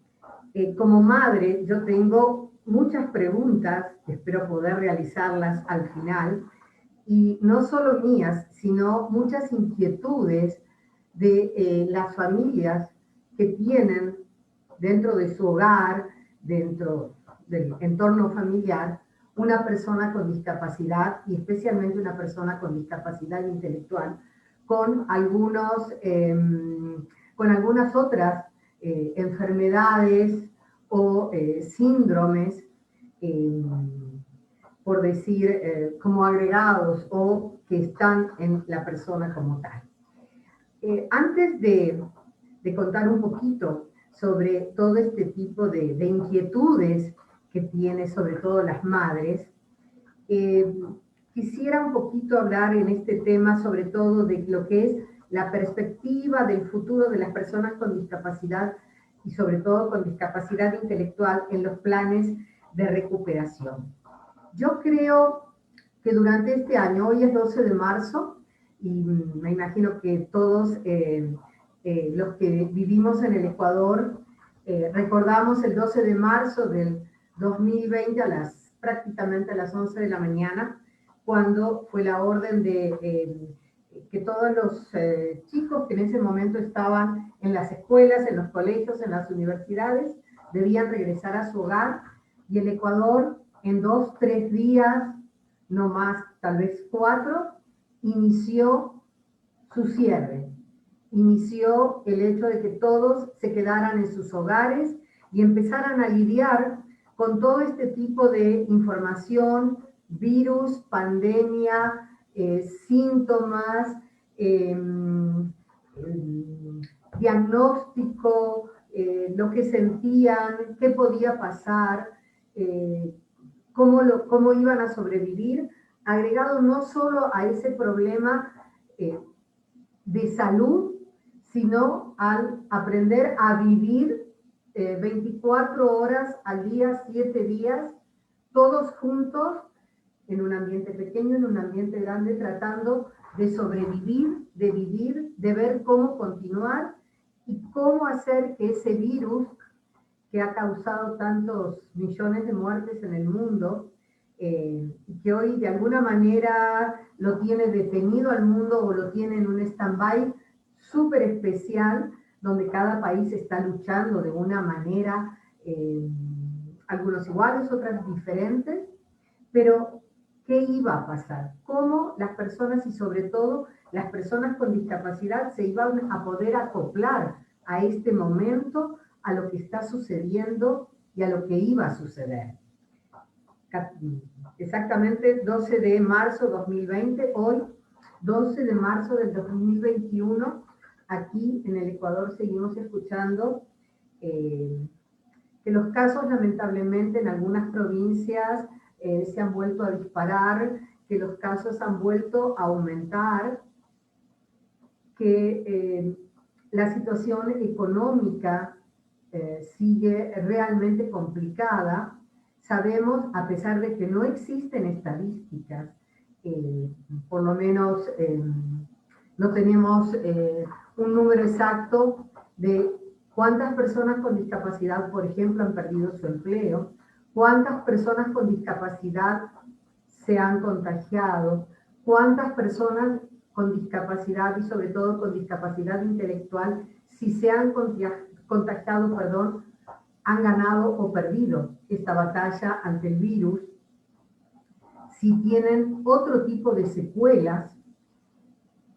como madre yo tengo muchas preguntas, espero poder realizarlas al final, y no solo mías, sino muchas inquietudes de las familias que tienen dentro de su hogar, dentro del entorno familiar, una persona con discapacidad y especialmente una persona con discapacidad intelectual, con algunas otras enfermedades o síndromes, por decir, como agregados o que están en la persona como tal. Antes de contar un poquito sobre todo este tipo de inquietudes que tienen sobre todo las madres, quisiera un poquito hablar en este tema sobre todo de lo que es la perspectiva del futuro de las personas con discapacidad y sobre todo con discapacidad intelectual en los planes de recuperación. Yo creo que durante este año, hoy es 12 de marzo, y me imagino que todos los que vivimos en el Ecuador recordamos el 12 de marzo del 2020 prácticamente a las 11 de la mañana, cuando fue la orden de que todos los chicos que en ese momento estaban en las escuelas, en los colegios, en las universidades, debían regresar a su hogar, y el Ecuador en 2, 3 días, no más, tal vez 4, inició su cierre. Inició el hecho de que todos se quedaran en sus hogares y empezaran a lidiar con todo este tipo de información, virus, pandemia, síntomas, diagnóstico, lo que sentían, qué podía pasar, cómo iban a sobrevivir, agregado no solo a ese problema de salud, sino al aprender a vivir 24 horas al día, 7 días, todos juntos, en un ambiente pequeño, en un ambiente grande, tratando de sobrevivir, de vivir, de ver cómo continuar y cómo hacer que ese virus que ha causado tantos millones de muertes en el mundo, y que hoy de alguna manera lo tiene detenido al mundo o lo tiene en un stand-by súper especial, donde cada país está luchando de una manera, algunos iguales, otras diferentes, pero ¿qué iba a pasar? ¿Cómo las personas y sobre todo las personas con discapacidad se iban a poder acoplar a este momento, a lo que está sucediendo y a lo que iba a suceder? Exactamente 12 de marzo de 2020, hoy 12 de marzo del 2021, aquí en el Ecuador seguimos escuchando que los casos lamentablemente en algunas provincias se han vuelto a disparar, que los casos han vuelto a aumentar, que la situación económica sigue realmente complicada. Sabemos, a pesar de que no existen estadísticas, por lo menos no tenemos un número exacto de cuántas personas con discapacidad, por ejemplo, han perdido su empleo, cuántas personas con discapacidad se han contagiado, cuántas personas con discapacidad y sobre todo con discapacidad intelectual, si se han contagiado, han ganado o perdido esta batalla ante el virus, si tienen otro tipo de secuelas.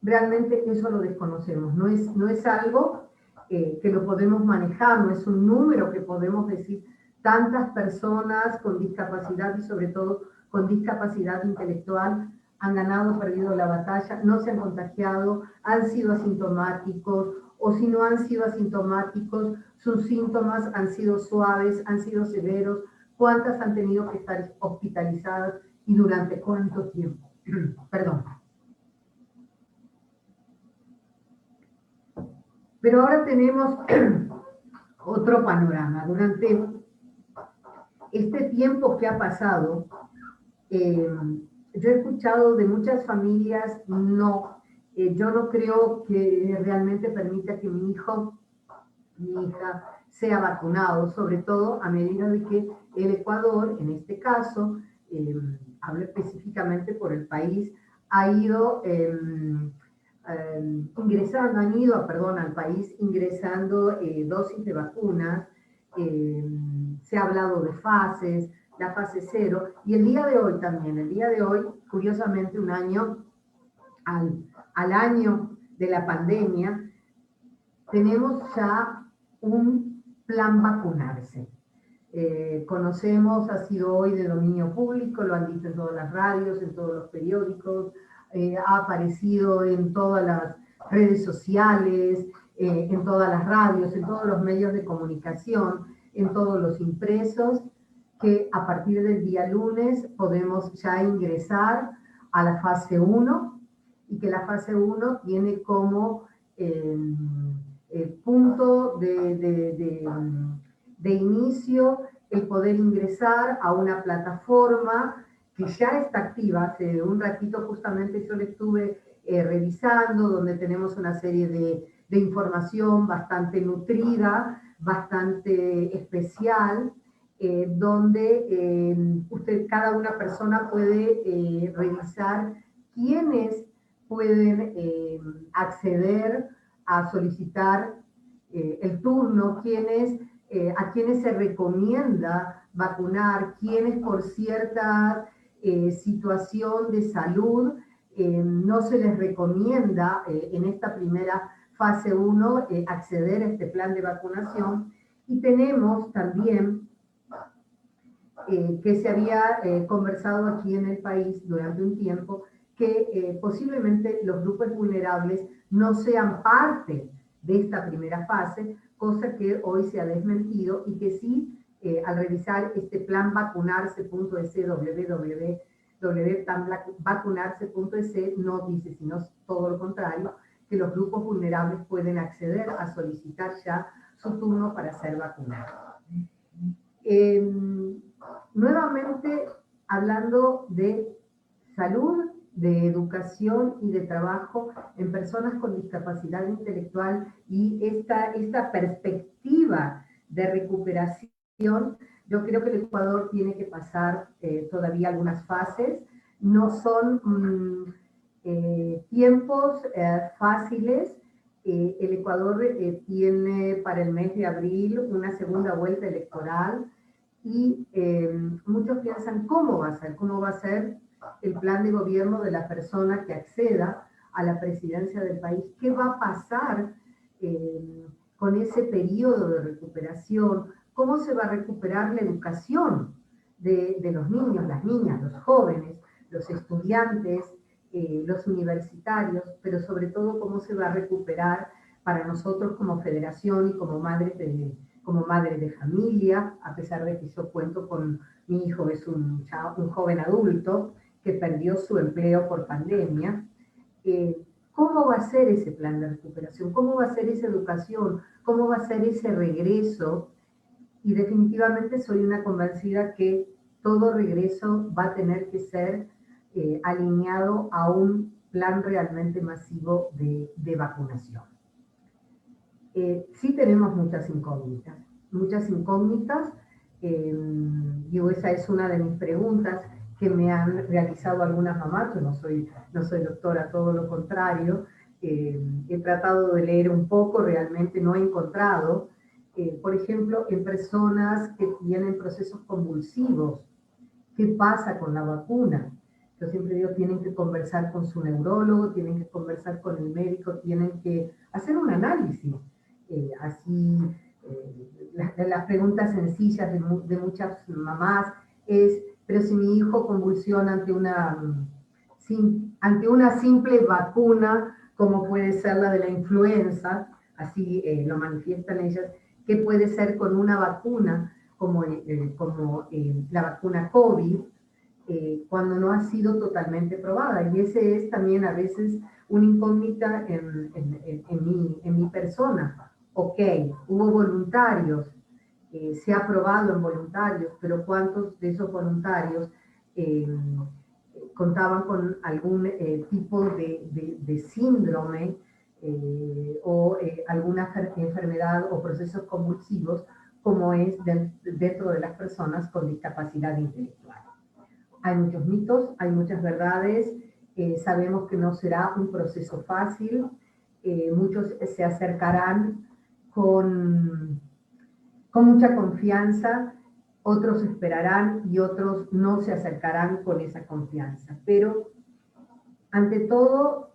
Realmente eso lo desconocemos, no es algo que lo podemos manejar, no es un número que podemos decir tantas personas con discapacidad y sobre todo con discapacidad intelectual han ganado o perdido la batalla, no se han contagiado, han sido asintomáticos, o si no han sido asintomáticos, sus síntomas han sido suaves, han sido severos, cuántas han tenido que estar hospitalizadas y durante cuánto tiempo. Perdón. Pero ahora tenemos otro panorama. Durante este tiempo que ha pasado, yo he escuchado de muchas familias, yo no creo que realmente permita que mi hijo, mi hija, sea vacunado, sobre todo a medida de que el Ecuador, en este caso, hablo específicamente por el país, ha ido han ido al país ingresando dosis de vacunas. Se ha hablado de fases, la fase 0, y el día de hoy también, curiosamente un año al año de la pandemia, tenemos ya un plan vacunarse. Conocemos, ha sido hoy de dominio público, lo han dicho en todas las radios, en todos los periódicos, ha aparecido en todas las redes sociales, en todas las radios, en todos los medios de comunicación, en todos los impresos, que a partir del día lunes podemos ya ingresar a la fase 1, y que la fase 1 tiene como punto de inicio el poder ingresar a una plataforma que ya está activa. Hace un ratito justamente yo le estuve revisando, donde tenemos una serie de información bastante nutrida, bastante especial, donde cada una persona puede revisar quiénes pueden acceder a solicitar el turno, a quienes se recomienda vacunar, quienes por cierta situación de salud no se les recomienda en esta primera fase 1 acceder a este plan de vacunación. Y tenemos también que se había conversado aquí en el país durante un tiempo, que posiblemente los grupos vulnerables no sean parte de esta primera fase, cosa que hoy se ha desmentido, y que sí, al revisar este plan vacunarse.es, www.planvacunarse.es, no dice, sino todo lo contrario, que los grupos vulnerables pueden acceder a solicitar ya su turno para ser vacunados. Nuevamente, hablando de salud, de educación y de trabajo en personas con discapacidad intelectual, y esta perspectiva de recuperación, yo creo que el Ecuador tiene que pasar todavía algunas fases. No son tiempos fáciles. El Ecuador tiene para el mes de abril una segunda vuelta electoral, y muchos piensan cómo va a ser el plan de gobierno de la persona que acceda a la presidencia del país. ¿Qué va a pasar con ese periodo de recuperación? ¿Cómo se va a recuperar la educación de los niños, las niñas, los jóvenes, los estudiantes, los universitarios, pero sobre todo cómo se va a recuperar para nosotros como federación y como madre de familia, a pesar de que yo cuento con mi hijo, es un joven adulto que perdió su empleo por pandemia? ¿Cómo va a ser ese plan de recuperación? ¿Cómo va a ser esa educación? ¿Cómo va a ser ese regreso? Y definitivamente soy una convencida que todo regreso va a tener que ser alineado a un plan realmente masivo de vacunación. Sí tenemos muchas incógnitas. Digo, esa es una de mis preguntas que me han realizado algunas mamás. Yo no soy doctora, todo lo contrario. He tratado de leer un poco, realmente no he encontrado. Por ejemplo, en personas que tienen procesos convulsivos, ¿qué pasa con la vacuna? Yo siempre digo, tienen que conversar con su neurólogo, tienen que conversar con el médico, tienen que hacer un análisis. Las preguntas sencillas de muchas mamás es, pero si mi hijo convulsiona ante una simple vacuna, como puede ser la de la influenza, así lo manifiestan ellas, ¿qué puede ser con una vacuna como la vacuna COVID, cuando no ha sido totalmente probada? Y ese es también a veces una incógnita en mi persona. Ok, hubo voluntarios, se ha probado en voluntarios, pero ¿cuántos de esos voluntarios contaban con algún tipo de síndrome o alguna enfermedad o procesos convulsivos, como es dentro de las personas con discapacidad intelectual? Hay muchos mitos, hay muchas verdades, Sabemos que no será un proceso fácil. Muchos se acercarán con mucha confianza, otros esperarán y otros no se acercarán con esa confianza. Pero, ante todo,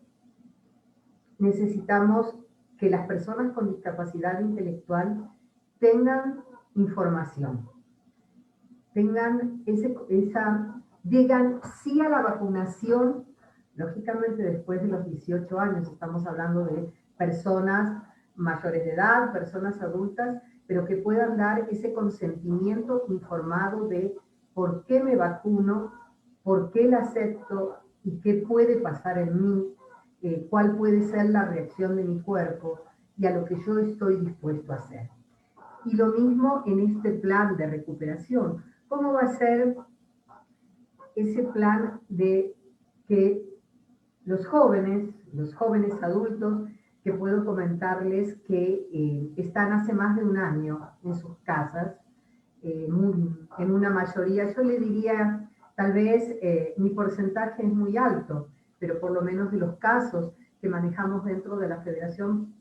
necesitamos que las personas con discapacidad intelectual tengan información, digan sí a la vacunación, lógicamente después de los 18 años, estamos hablando de personas mayores de edad, personas adultas, pero que puedan dar ese consentimiento informado de por qué me vacuno, por qué la acepto y qué puede pasar en mí, cuál puede ser la reacción de mi cuerpo y a lo que yo estoy dispuesto a hacer. Y lo mismo en este plan de recuperación. ¿Cómo va a ser ese plan de que los jóvenes adultos, que puedo comentarles que están hace más de un año en sus casas, en una mayoría, yo le diría, tal vez mi porcentaje es muy alto, pero por lo menos de los casos que manejamos dentro de la federación,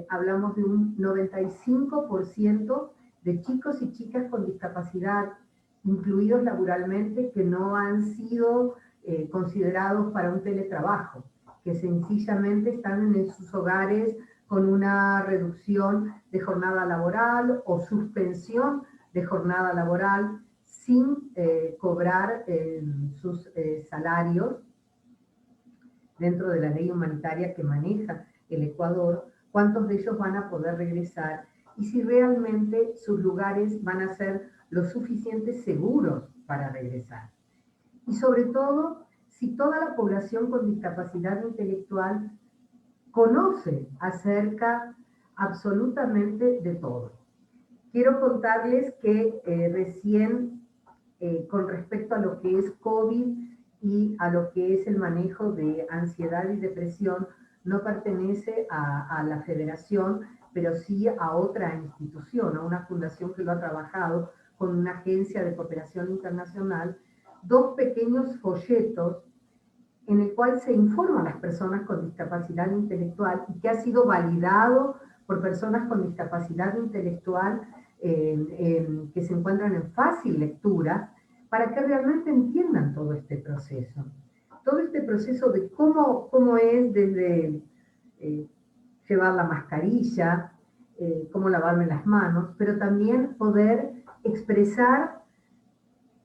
hablamos de un 95% de chicos y chicas con discapacidad, incluidos laboralmente, que no han sido considerados para un teletrabajo, que sencillamente están en sus hogares con una reducción de jornada laboral o suspensión de jornada laboral sin cobrar sus salarios dentro de la ley humanitaria que maneja el Ecuador. ¿Cuántos de ellos van a poder regresar? Y si realmente sus lugares van a ser lo suficientemente seguros para regresar. Y sobre todo, si toda la población con discapacidad intelectual conoce acerca absolutamente de todo. Quiero contarles que recién, con respecto a lo que es COVID y a lo que es el manejo de ansiedad y depresión, no pertenece a la federación, pero sí a otra institución, a una fundación que lo ha trabajado con una agencia de cooperación internacional, 2 pequeños folletos en el cual se informa a las personas con discapacidad intelectual y que ha sido validado por personas con discapacidad intelectual que se encuentran en fácil lectura, para que realmente entiendan todo este proceso. Todo este proceso de cómo es desde llevar la mascarilla, cómo lavarme las manos, pero también poder expresar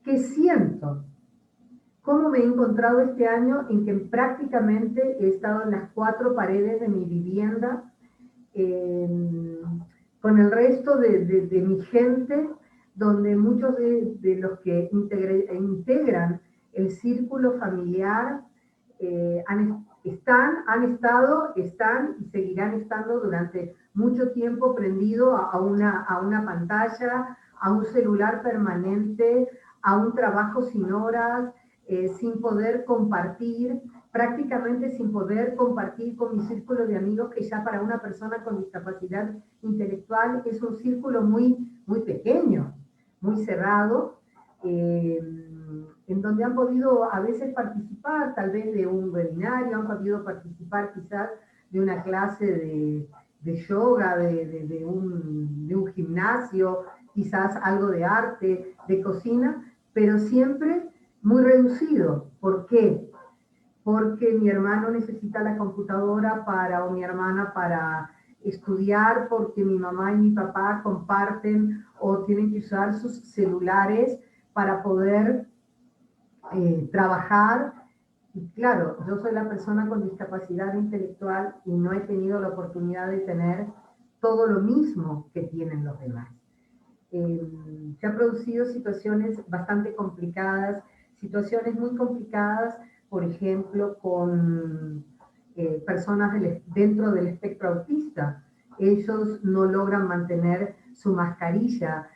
qué siento, cómo me he encontrado este año en que prácticamente he estado en las 4 paredes de mi vivienda, con el resto de mi gente, donde muchos de los que integran el círculo familiar han estado, están y seguirán estando durante mucho tiempo prendido a una pantalla, a un celular permanente, a un trabajo sin horas, sin poder compartir, prácticamente sin poder compartir con mi círculo de amigos, que ya para una persona con discapacidad intelectual es un círculo muy, muy pequeño, muy cerrado, en donde han podido a veces participar tal vez de un webinario, han podido participar quizás de una clase de yoga, de un gimnasio, quizás algo de arte, de cocina, pero siempre muy reducido. ¿Por qué? Porque mi hermano necesita la computadora o mi hermana para estudiar, porque mi mamá y mi papá comparten o tienen que usar sus celulares para poder trabajar. Y claro, yo soy la persona con discapacidad intelectual y no he tenido la oportunidad de tener todo lo mismo que tienen los demás. Se han producido situaciones bastante complicadas, situaciones muy complicadas, por ejemplo, con personas dentro del espectro autista. Ellos no logran mantener su mascarilla.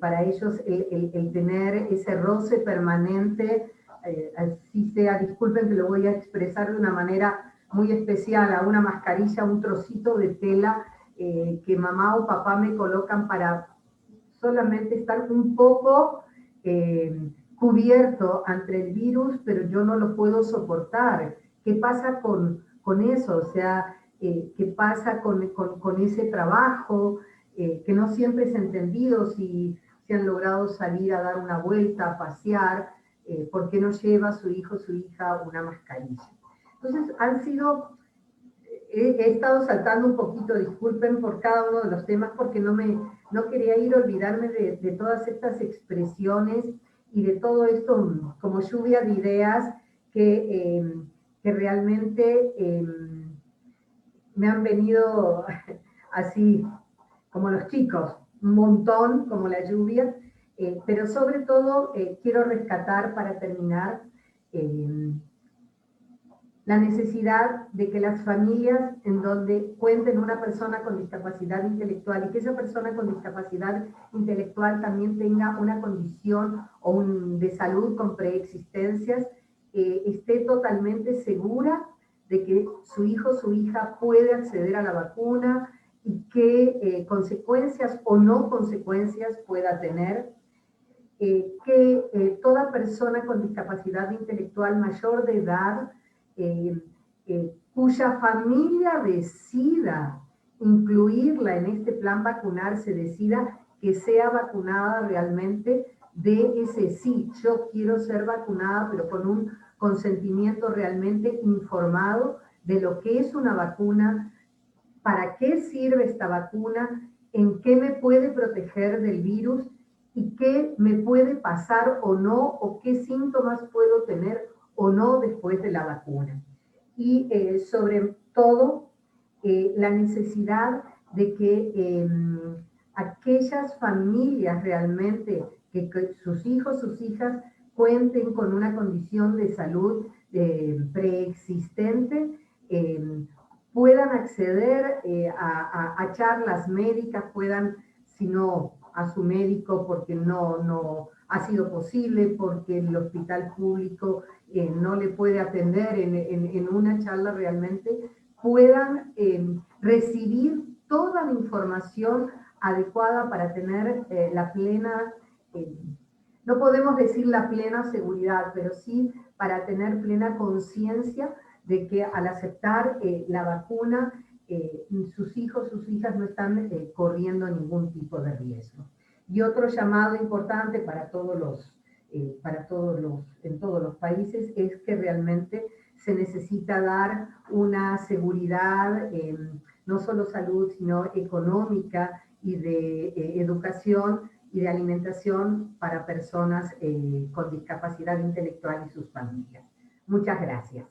Para ellos el tener ese roce permanente, así sea, disculpen que lo voy a expresar de una manera muy especial, a una mascarilla, un trocito de tela que mamá o papá me colocan para solamente estar un poco cubierto ante el virus, pero yo no lo puedo soportar. ¿Qué pasa con eso? O sea, ¿qué pasa con ese trabajo? Que no siempre es entendido si han logrado salir a dar una vuelta, a pasear, ¿por qué no lleva a su hijo o su hija una mascarilla? Entonces, he estado saltando un poquito, disculpen por cada uno de los temas, porque no quería olvidarme de todas estas expresiones y de todo esto como lluvia de ideas que realmente me han venido así como los chicos, un montón como la lluvia, pero sobre todo quiero rescatar para terminar la necesidad de que las familias en donde cuenten una persona con discapacidad intelectual y que esa persona con discapacidad intelectual también tenga una condición de salud con preexistencias, esté totalmente segura de que su hijo o su hija puede acceder a la vacuna y qué consecuencias o no consecuencias pueda tener. Que toda persona con discapacidad intelectual mayor de edad cuya familia decida incluirla en este plan vacunarse, decida que sea vacunada realmente, de ese sí, yo quiero ser vacunada, pero con un consentimiento realmente informado de lo que es una vacuna, para qué sirve esta vacuna, en qué me puede proteger del virus y qué me puede pasar o no, o qué síntomas puedo tener o no después de la vacuna. Y sobre todo, la necesidad de que aquellas familias realmente, que sus hijos, sus hijas, cuenten con una condición de salud preexistente, puedan acceder a charlas médicas, puedan, si no a su médico porque no ha sido posible, porque el hospital público no le puede atender en una charla realmente, puedan recibir toda la información adecuada para tener la plena, no podemos decir la plena seguridad, pero sí para tener plena conciencia de que al aceptar la vacuna, sus hijos, sus hijas no están corriendo ningún tipo de riesgo. Y otro llamado importante para en todos los países es que realmente se necesita dar una seguridad, no solo salud, sino económica y de educación y de alimentación para personas con discapacidad intelectual y sus familias. Muchas gracias.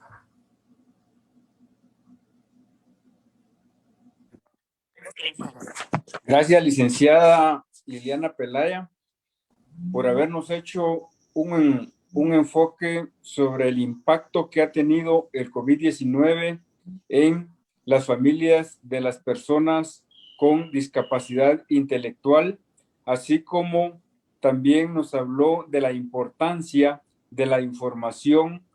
Gracias, licenciada Liliana Pelaya, por habernos hecho un enfoque sobre el impacto que ha tenido el COVID-19 en las familias de las personas con discapacidad intelectual, así como también nos habló de la importancia de la información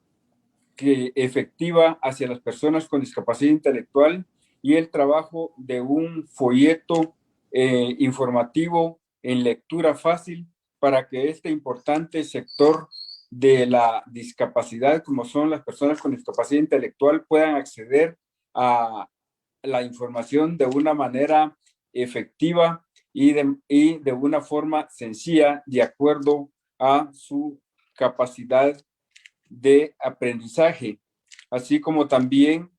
efectiva hacia las personas con discapacidad intelectual y el trabajo de un folleto informativo en lectura fácil para que este importante sector de la discapacidad, como son las personas con discapacidad intelectual, puedan acceder a la información de una manera efectiva y de una forma sencilla, de acuerdo a su capacidad de aprendizaje, así como también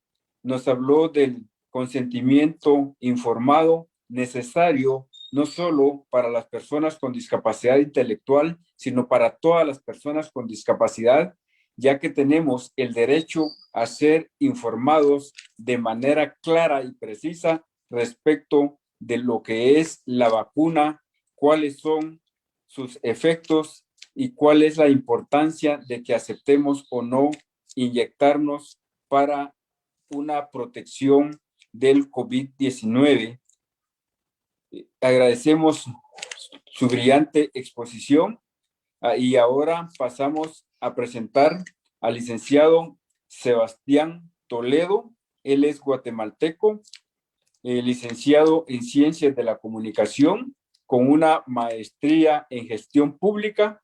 nos habló del consentimiento informado necesario no solo para las personas con discapacidad intelectual, sino para todas las personas con discapacidad, ya que tenemos el derecho a ser informados de manera clara y precisa respecto de lo que es la vacuna, cuáles son sus efectos y cuál es la importancia de que aceptemos o no inyectarnos para una protección del COVID-19. Agradecemos su brillante exposición y ahora pasamos a presentar al licenciado Sebastián Toledo. Él es guatemalteco, licenciado en Ciencias de la Comunicación, con una maestría en Gestión Pública,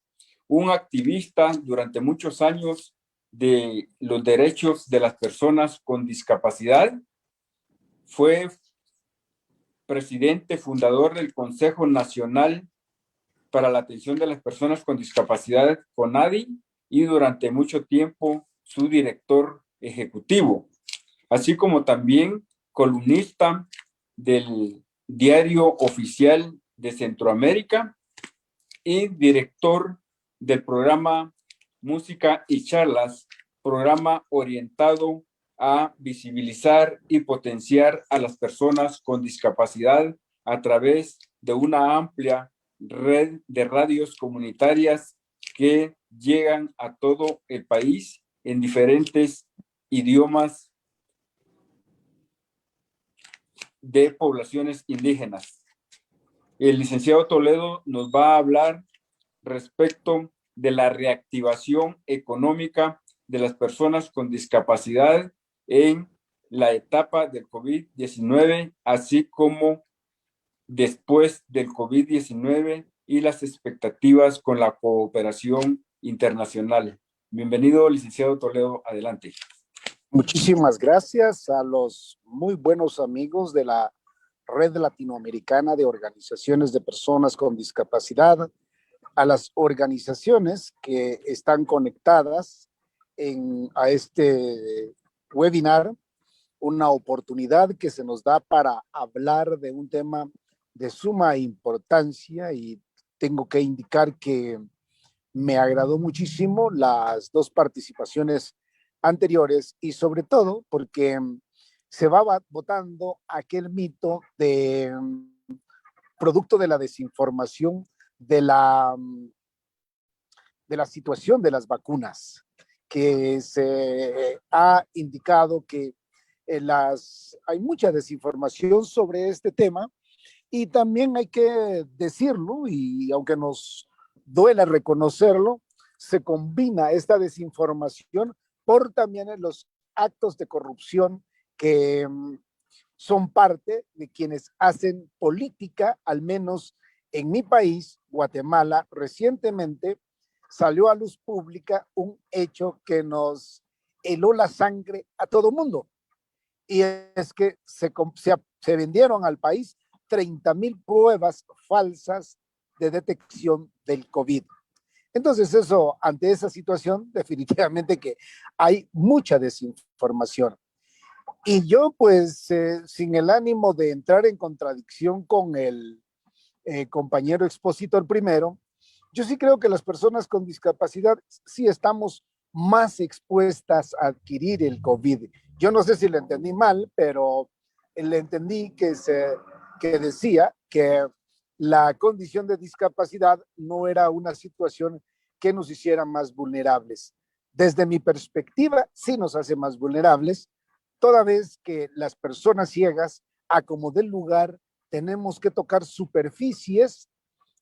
un activista durante muchos años de los derechos de las personas con discapacidad. Fue presidente fundador del Consejo Nacional para la Atención de las Personas con Discapacidad, CONADI, y durante mucho tiempo su director ejecutivo, así como también columnista del Diario Oficial de Centroamérica y director del programa Música y Charlas, programa orientado a visibilizar y potenciar a las personas con discapacidad a través de una amplia red de radios comunitarias que llegan a todo el país en diferentes idiomas de poblaciones indígenas. El licenciado Toledo nos va a hablar respecto de la reactivación económica de las personas con discapacidad en la etapa del COVID-19, así como después del COVID-19 y las expectativas con la cooperación internacional. Bienvenido, licenciado Toledo, adelante. Muchísimas gracias a los muy buenos amigos de la Red Latinoamericana de Organizaciones de Personas con Discapacidad, a las organizaciones que están conectadas a este webinar, una oportunidad que se nos da para hablar de un tema de suma importancia, y tengo que indicar que me agradó muchísimo las dos participaciones anteriores, y sobre todo porque se va botando aquel mito de producto de la desinformación de la situación de las vacunas, que se ha indicado que hay mucha desinformación sobre este tema, y también hay que decirlo, y aunque nos duela reconocerlo, se combina esta desinformación por también los actos de corrupción que son parte de quienes hacen política, al menos en mi país, Guatemala. Recientemente salió a luz pública un hecho que nos heló la sangre a todo mundo, y es que se vendieron al país 30,000 pruebas falsas de detección del COVID. Entonces ante esa situación, definitivamente que hay mucha desinformación. Y yo, pues, sin el ánimo de entrar en contradicción con el compañero expositor primero, yo sí creo que las personas con discapacidad sí estamos más expuestas a adquirir el COVID. Yo no sé si le entendí mal, pero le entendí que decía que la condición de discapacidad no era una situación que nos hiciera más vulnerables. Desde mi perspectiva, sí nos hace más vulnerables, toda vez que las personas ciegas, a como del lugar, tenemos que tocar superficies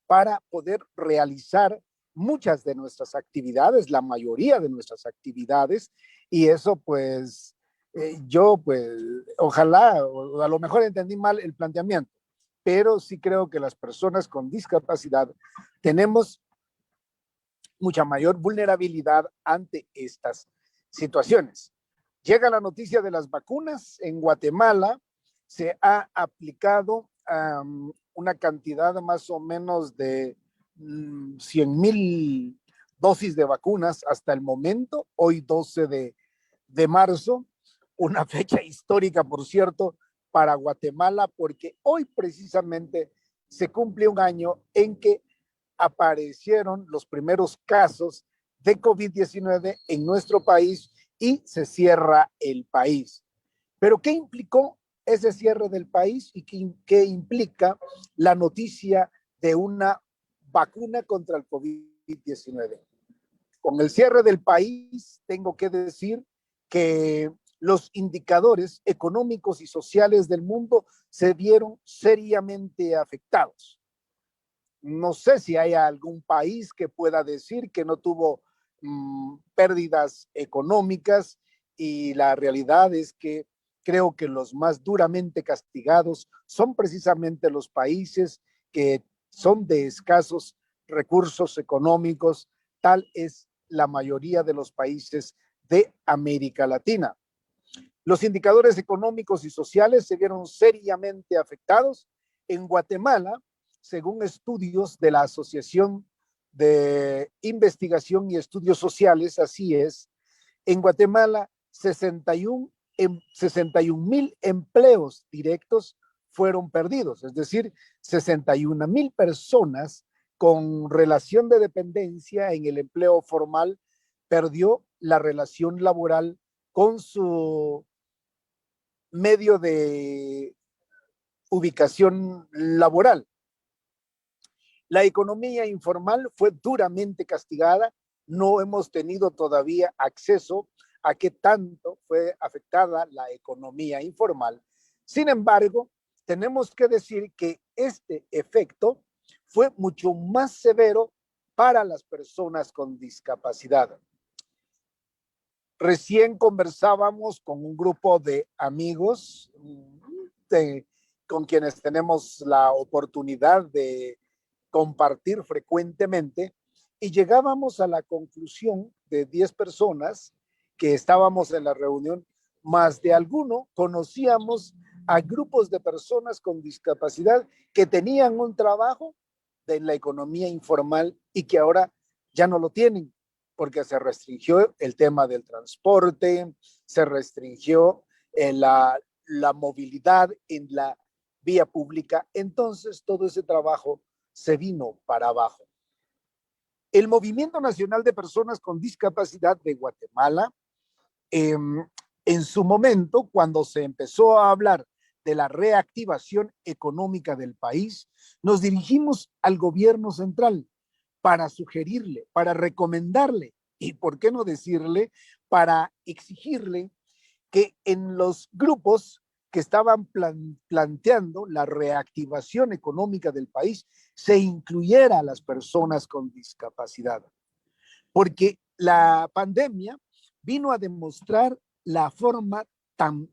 para poder realizar muchas de nuestras actividades, la mayoría de nuestras actividades, y eso pues yo pues ojalá, o a lo mejor entendí mal el planteamiento, pero sí creo que las personas con discapacidad tenemos mucha mayor vulnerabilidad ante estas situaciones. Llega la noticia de las vacunas. En Guatemala se ha aplicado una cantidad más o menos de 100,000 dosis de vacunas hasta el momento, hoy 12 de marzo, una fecha histórica, por cierto, para Guatemala, porque hoy precisamente se cumple un año en que aparecieron los primeros casos de COVID-19 en nuestro país y se cierra el país. Pero ¿qué implicó ese cierre del país y qué implica la noticia de una vacuna contra el COVID-19? Con el cierre del país, tengo que decir que los indicadores económicos y sociales del mundo se vieron seriamente afectados. No sé si hay algún país que pueda decir que no tuvo pérdidas económicas, y la realidad es que creo que los más duramente castigados son precisamente los países que son de escasos recursos económicos, tal es la mayoría de los países de América Latina. Los indicadores económicos y sociales se vieron seriamente afectados. En Guatemala, según estudios de la Asociación de Investigación y Estudios Sociales, así es, en Guatemala 61,000 empleos directos fueron perdidos, es decir, 61,000 personas con relación de dependencia en el empleo formal perdió la relación laboral con su medio de ubicación laboral. La economía informal fue duramente castigada. No hemos tenido todavía acceso a qué tanto fue afectada la economía informal. Sin embargo, tenemos que decir que este efecto fue mucho más severo para las personas con discapacidad. Recién conversábamos con un grupo de amigos con quienes tenemos la oportunidad de compartir frecuentemente y llegábamos a la conclusión de 10 personas que estábamos en la reunión, más de alguno conocíamos a grupos de personas con discapacidad que tenían un trabajo de la economía informal y que ahora ya no lo tienen porque se restringió el tema del transporte, se restringió la movilidad en la vía pública. Entonces todo ese trabajo se vino para abajo. El Movimiento Nacional de Personas con Discapacidad de Guatemala, en su momento, cuando se empezó a hablar de la reactivación económica del país, nos dirigimos al gobierno central para sugerirle, para recomendarle y, ¿por qué no decirle, para exigirle que en los grupos que estaban planteando la reactivación económica del país se incluyera a las personas con discapacidad? Porque la pandemia vino a demostrar la forma tan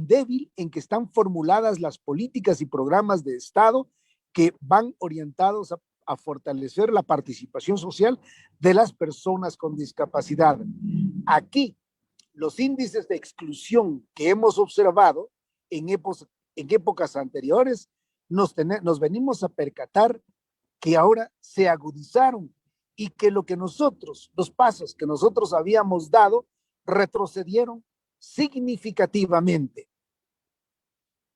débil en que están formuladas las políticas y programas de Estado que van orientados a fortalecer la participación social de las personas con discapacidad. Aquí, los índices de exclusión que hemos observado en épocas anteriores, nos venimos a percatar que ahora se agudizaron y que los pasos que nosotros habíamos dado retrocedieron significativamente.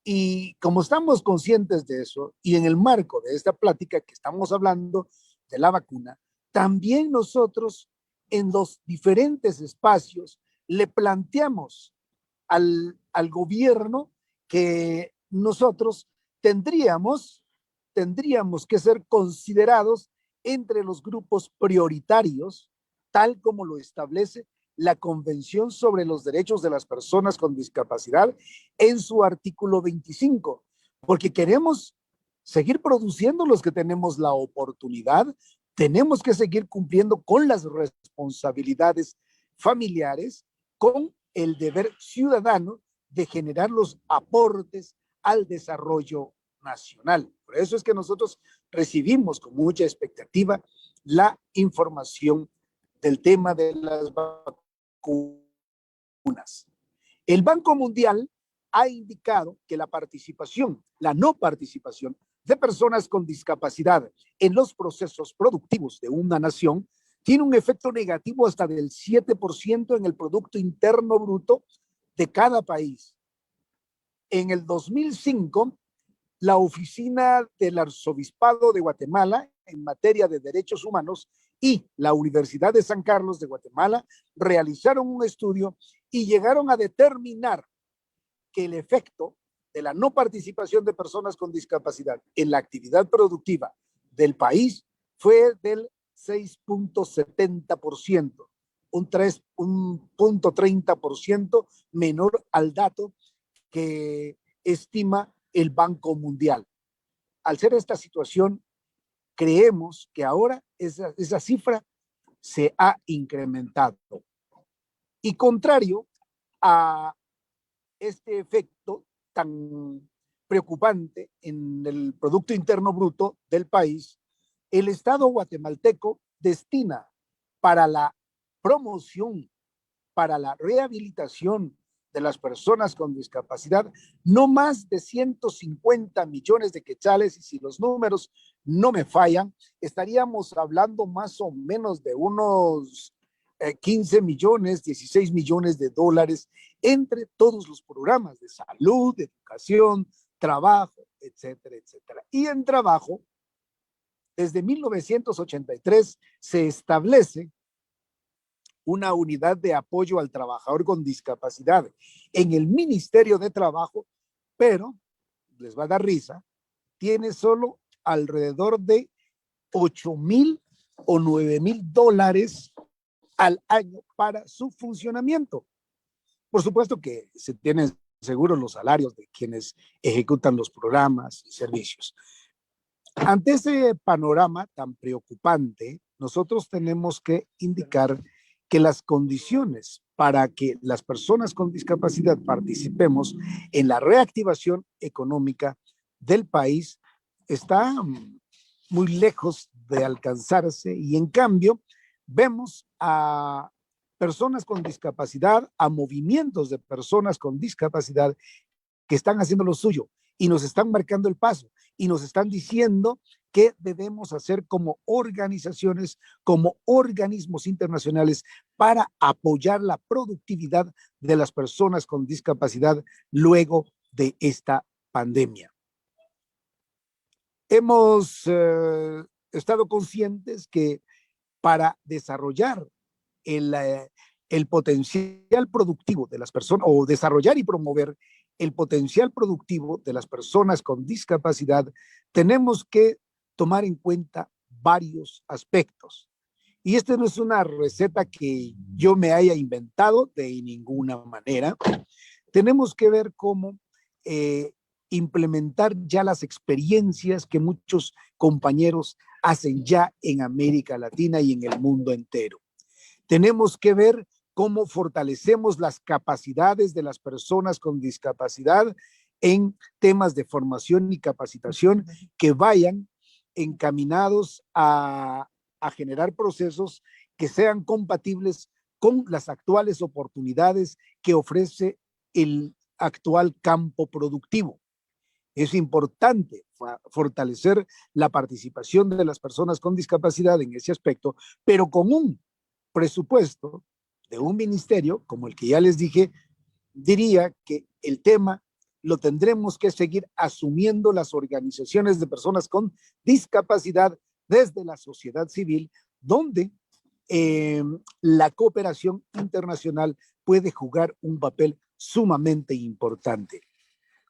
Y como estamos conscientes de eso, y en el marco de esta plática que estamos hablando de la vacuna, también nosotros en los diferentes espacios le planteamos al gobierno que nosotros tendríamos que ser considerados entre los grupos prioritarios, tal como lo establece la Convención sobre los Derechos de las Personas con Discapacidad en su artículo 25, porque queremos seguir produciendo los que tenemos la oportunidad, tenemos que seguir cumpliendo con las responsabilidades familiares, con el deber ciudadano de generar los aportes al desarrollo nacional. Por eso es que nosotros recibimos con mucha expectativa la información del tema de las vacunas. El Banco Mundial ha indicado que la no participación de personas con discapacidad en los procesos productivos de una nación tiene un efecto negativo hasta del 7% en el Producto Interno Bruto de cada país. En el 2005, la Oficina del Arzobispado de Guatemala en materia de derechos humanos y la Universidad de San Carlos de Guatemala realizaron un estudio y llegaron a determinar que el efecto de la no participación de personas con discapacidad en la actividad productiva del país fue del 6,70%, un 3,30% menor al dato que estima el Banco Mundial. Al ser esta situación, creemos que ahora esa cifra se ha incrementado. Y contrario a este efecto tan preocupante en el Producto Interno Bruto del país, el Estado guatemalteco destina para la promoción, para la rehabilitación de las personas con discapacidad, no más de 150 millones de quetzales, y si los números no me fallan, estaríamos hablando más o menos de unos 15 millones, 16 millones de dólares entre todos los programas de salud, de educación, trabajo, etcétera, etcétera. Y en trabajo, desde 1983 se establece una unidad de apoyo al trabajador con discapacidad en el Ministerio de Trabajo, pero, les va a dar risa, tiene solo alrededor de 8,000 o 9,000 dólares al año para su funcionamiento. Por supuesto que se tienen seguros los salarios de quienes ejecutan los programas y servicios. Ante ese panorama tan preocupante, nosotros tenemos que indicar que las condiciones para que las personas con discapacidad participemos en la reactivación económica del país están muy lejos de alcanzarse, y en cambio vemos a personas con discapacidad, a movimientos de personas con discapacidad que están haciendo lo suyo y nos están marcando el paso y nos están diciendo qué debemos hacer como organizaciones, como organismos internacionales para apoyar la productividad de las personas con discapacidad luego de esta pandemia. Hemos estado conscientes que para desarrollar el potencial productivo de las personas, o desarrollar y promover el potencial productivo de las personas con discapacidad, tenemos que tomar en cuenta varios aspectos. Y esta no es una receta que yo me haya inventado de ninguna manera. Tenemos que ver cómo implementar ya las experiencias que muchos compañeros hacen ya en América Latina y en el mundo entero. Tenemos que ver cómo fortalecemos las capacidades de las personas con discapacidad en temas de formación y capacitación que vayan encaminados a generar procesos que sean compatibles con las actuales oportunidades que ofrece el actual campo productivo. Es importante fortalecer la participación de las personas con discapacidad en ese aspecto, pero con un presupuesto de un ministerio, como el que ya les dije, diría que el tema lo tendremos que seguir asumiendo las organizaciones de personas con discapacidad desde la sociedad civil, donde la cooperación internacional puede jugar un papel sumamente importante.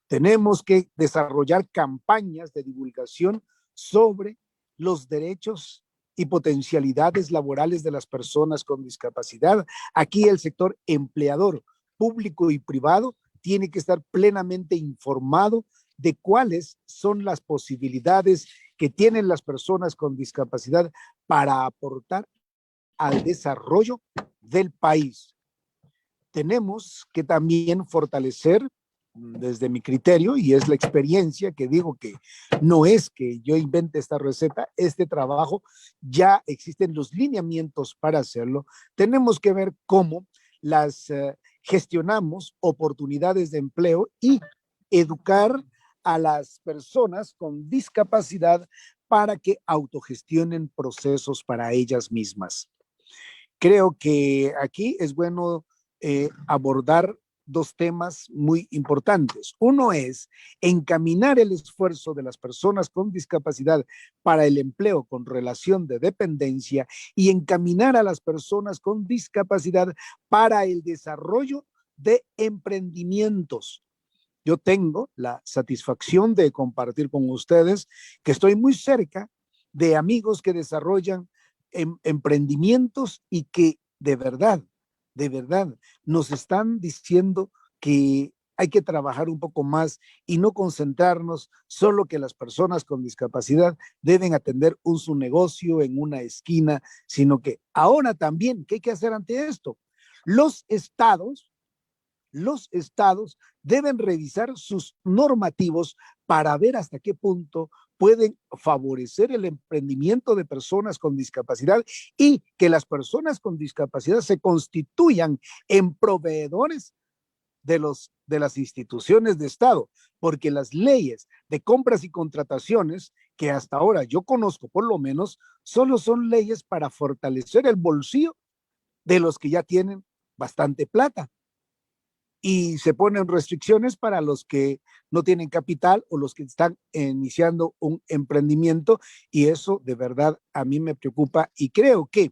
Tenemos que desarrollar campañas de divulgación sobre los derechos y potencialidades laborales de las personas con discapacidad. Aquí el sector empleador público y privado tiene que estar plenamente informado de cuáles son las posibilidades que tienen las personas con discapacidad para aportar al desarrollo del país. Tenemos que también fortalecer, desde mi criterio, y es la experiencia que digo que no es que yo invente esta receta, este trabajo, ya existen los lineamientos para hacerlo. Tenemos que ver cómo las gestionamos oportunidades de empleo y educar a las personas con discapacidad para que autogestionen procesos para ellas mismas. Creo que aquí es bueno abordar dos temas muy importantes. Uno es encaminar el esfuerzo de las personas con discapacidad para el empleo con relación de dependencia, y encaminar a las personas con discapacidad para el desarrollo de emprendimientos. Yo tengo la satisfacción de compartir con ustedes que estoy muy cerca de amigos que desarrollan emprendimientos y que de verdad nos están diciendo que hay que trabajar un poco más y no concentrarnos solo que las personas con discapacidad deben atender su negocio en una esquina, sino que ahora también, ¿qué hay que hacer ante esto? Los estados deben revisar sus normativos para ver hasta qué punto pueden favorecer el emprendimiento de personas con discapacidad y que las personas con discapacidad se constituyan en proveedores de las instituciones de Estado, porque las leyes de compras y contrataciones que hasta ahora yo conozco, por lo menos, solo son leyes para fortalecer el bolsillo de los que ya tienen bastante plata. Y se ponen restricciones para los que no tienen capital o los que están iniciando un emprendimiento, y eso de verdad a mí me preocupa, y creo que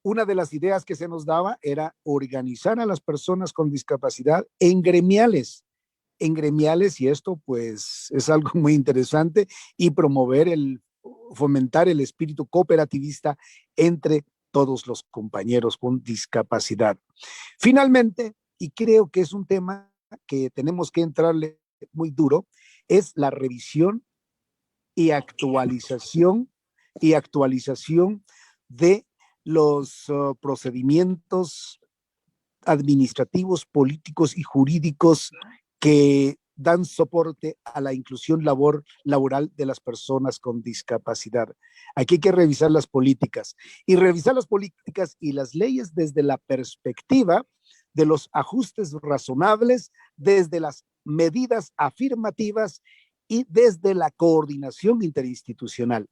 una de las ideas que se nos daba era organizar a las personas con discapacidad en gremiales, y esto pues es algo muy interesante, y fomentar el espíritu cooperativista entre todos los compañeros con discapacidad. Finalmente, y creo que es un tema que tenemos que entrarle muy duro, es la revisión y actualización de los procedimientos administrativos, políticos y jurídicos que dan soporte a la inclusión laboral de las personas con discapacidad. Aquí hay que revisar las políticas y las leyes desde la perspectiva de los ajustes razonables, desde las medidas afirmativas y desde la coordinación interinstitucional.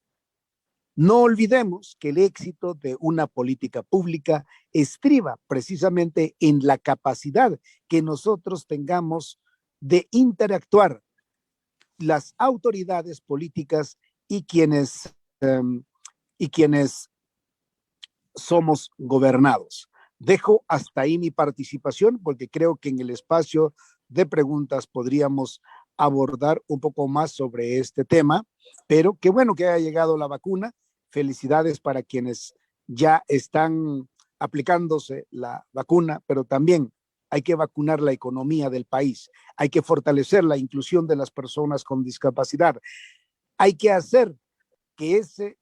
No olvidemos que el éxito de una política pública estriba precisamente en la capacidad que nosotros tengamos de interactuar las autoridades políticas y quienes somos gobernados. Dejo hasta ahí mi participación porque creo que en el espacio de preguntas podríamos abordar un poco más sobre este tema, pero qué bueno que haya llegado la vacuna. Felicidades para quienes ya están aplicándose la vacuna, pero también hay que vacunar la economía del país, hay que fortalecer la inclusión de las personas con discapacidad, hay que hacer que ese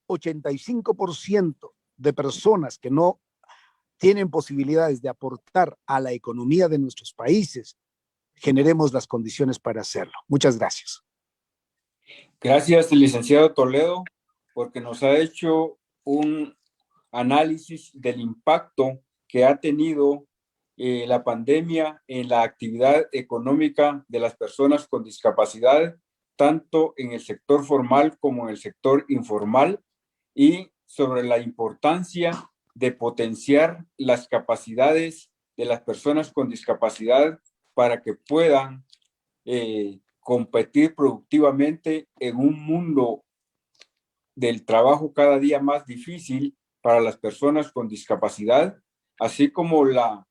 85% de personas que no tienen posibilidades de aportar a la economía de nuestros países, generemos las condiciones para hacerlo. Muchas gracias. Gracias, licenciado Toledo, porque nos ha hecho un análisis del impacto que ha tenido la pandemia en la actividad económica de las personas con discapacidad, tanto en el sector formal como en el sector informal, y sobre la importancia de potenciar las capacidades de las personas con discapacidad para que puedan competir productivamente en un mundo del trabajo cada día más difícil para las personas con discapacidad, así como la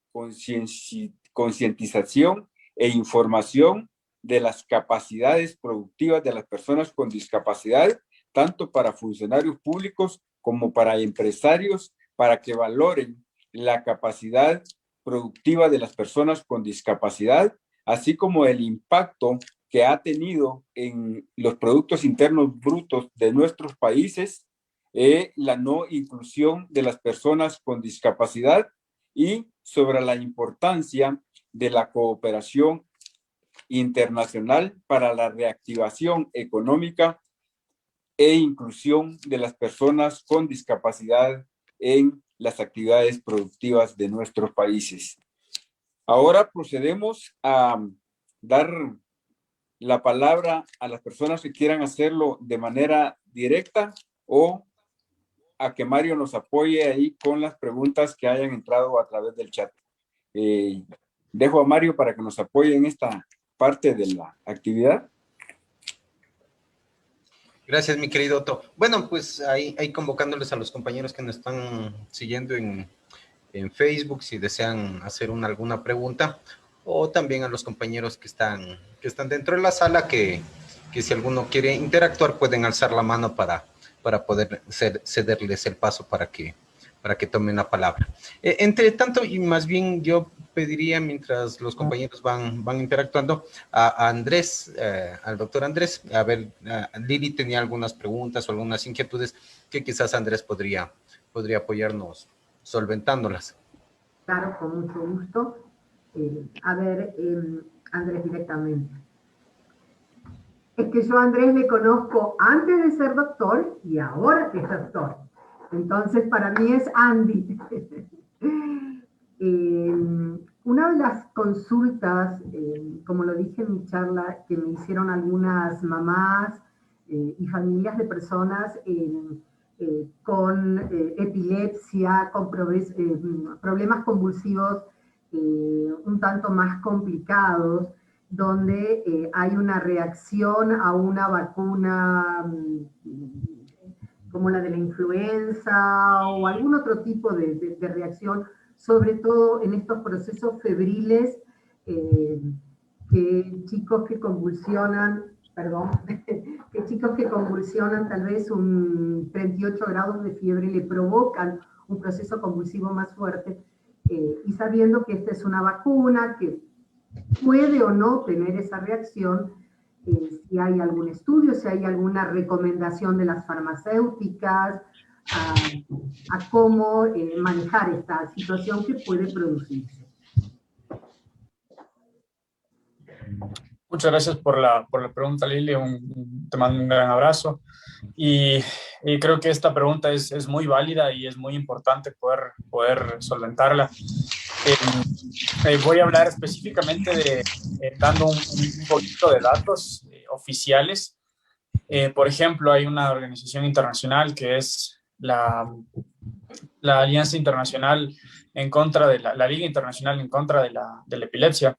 concientización e información de las capacidades productivas de las personas con discapacidad, tanto para funcionarios públicos como para empresarios, para que valoren la capacidad productiva de las personas con discapacidad, así como el impacto que ha tenido en los productos internos brutos de nuestros países, la no inclusión de las personas con discapacidad, y sobre la importancia de la cooperación internacional para la reactivación económica e inclusión de las personas con discapacidad en las actividades productivas de nuestros países. Ahora procedemos a dar la palabra a las personas que quieran hacerlo de manera directa o a que Mario nos apoye ahí con las preguntas que hayan entrado a través del chat. Dejo a Mario para que nos apoye en esta parte de la actividad. Gracias, mi querido Otto. Bueno, pues ahí convocándoles a los compañeros que nos están siguiendo en Facebook, si desean hacer alguna pregunta, o también a los compañeros que están dentro de la sala, que si alguno quiere interactuar pueden alzar la mano para poder cederles el paso para que tomen la palabra. Entre tanto, y más bien yo pediría, mientras los compañeros van interactuando, a Andrés, al doctor Andrés, a ver, Lili tenía algunas preguntas o algunas inquietudes que quizás Andrés podría apoyarnos solventándolas. Claro, con mucho gusto. A ver, Andrés, directamente. Es que yo a Andrés le conozco antes de ser doctor y ahora que es doctor. Entonces, para mí es Andy. Una de las consultas, como lo dije en mi charla, que me hicieron algunas mamás y familias de personas con epilepsia, con problemas convulsivos un tanto más complicados, donde hay una reacción a una vacuna como la de la influenza o algún otro tipo de reacción, sobre todo en estos procesos febriles, que chicos que convulsionan, perdón, que chicos que convulsionan tal vez un 38 grados de fiebre le provocan un proceso convulsivo más fuerte, y sabiendo que esta es una vacuna que puede o no tener esa reacción, si hay algún estudio, si hay alguna recomendación de las farmacéuticas a cómo manejar esta situación que puede producirse. Muchas gracias por la pregunta, Lili. Te mando un gran abrazo. Y creo que esta pregunta es muy válida y es muy importante poder solventarla. Voy a hablar específicamente dando un poquito de datos oficiales. Por ejemplo, hay una organización internacional que es la Alianza Internacional en contra de la Liga Internacional en contra de la epilepsia.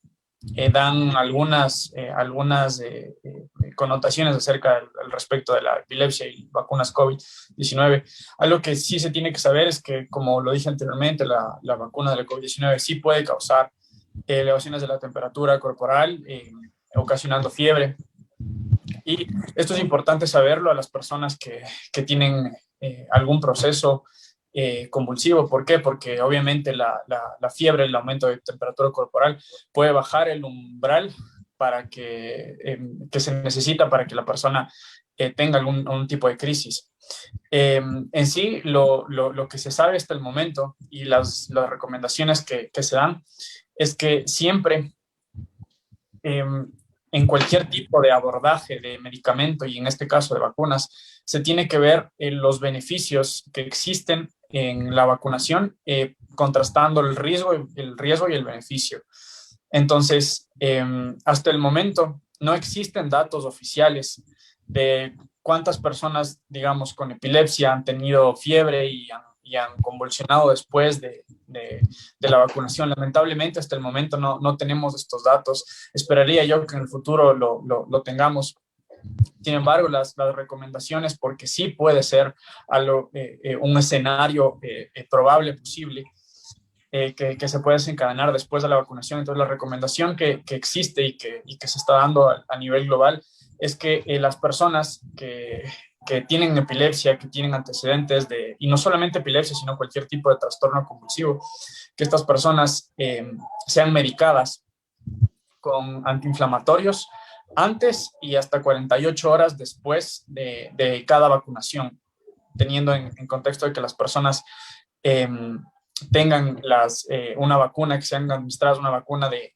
Dan algunas connotaciones acerca al respecto de la epilepsia y vacunas COVID-19. Algo que sí se tiene que saber es que, como lo dije anteriormente, la vacuna de la COVID-19 sí puede causar elevaciones de la temperatura corporal, ocasionando fiebre. Y esto es importante saberlo a las personas que tienen algún proceso convulsivo. ¿Por qué? Porque obviamente la fiebre, el aumento de temperatura corporal puede bajar el umbral para que se necesita para que la persona tenga algún tipo de crisis. En sí, lo que se sabe hasta el momento y las recomendaciones que se dan es que siempre en cualquier tipo de abordaje de medicamento y en este caso de vacunas, se tiene que ver los beneficios que existen en la vacunación, contrastando el riesgo y el beneficio. Entonces, hasta el momento no existen datos oficiales de cuántas personas, digamos, con epilepsia han tenido fiebre y han convulsionado después de la vacunación. Lamentablemente, hasta el momento no tenemos estos datos. Esperaría yo que en el futuro lo tengamos. Sin embargo, las recomendaciones, porque sí puede ser un escenario probable, posible, que se puede desencadenar después de la vacunación. Entonces, la recomendación que existe y que se está dando a nivel global es que las personas que tienen epilepsia, que tienen antecedentes y no solamente epilepsia, sino cualquier tipo de trastorno convulsivo, que estas personas sean medicadas con antiinflamatorios antes y hasta 48 horas después de cada vacunación, teniendo en contexto de que las personas tengan una vacuna, que sean administradas una vacuna de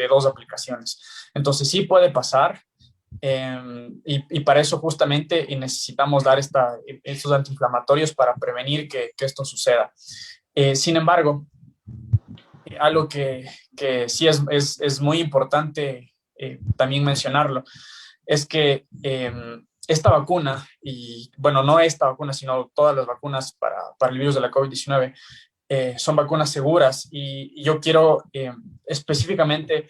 2 aplicaciones. Entonces sí puede pasar, y para eso justamente necesitamos dar estos antiinflamatorios para prevenir que esto suceda. Sin embargo, algo que sí es muy importante también mencionarlo, es que esta vacuna, y bueno, no esta vacuna, sino todas las vacunas para el virus de la COVID-19, son vacunas seguras, y yo quiero específicamente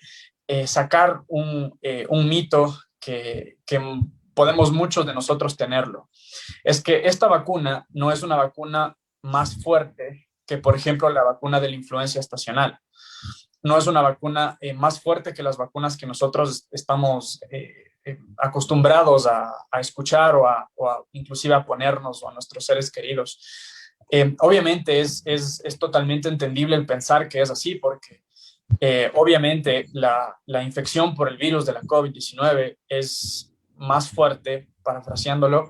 sacar un mito que podemos muchos de nosotros tenerlo. Es que esta vacuna no es una vacuna más fuerte que, por ejemplo, la vacuna de la influencia estacional. No es una vacuna más fuerte que las vacunas que nosotros estamos acostumbrados a escuchar o inclusive a ponernos o a nuestros seres queridos. Obviamente es totalmente entendible el pensar que es así, porque obviamente la infección por el virus de la COVID-19 es más fuerte, parafraseándolo,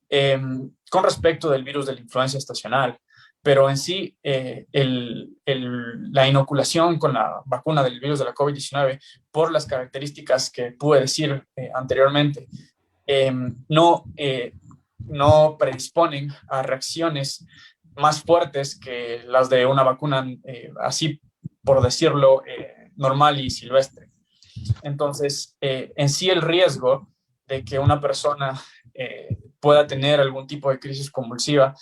con respecto del virus de la influencia estacional. Pero en sí, la inoculación con la vacuna del virus de la COVID-19, por las características que pude decir anteriormente, no predisponen a reacciones más fuertes que las de una vacuna, así por decirlo, normal y silvestre. Entonces, en sí el riesgo de que una persona pueda tener algún tipo de crisis convulsiva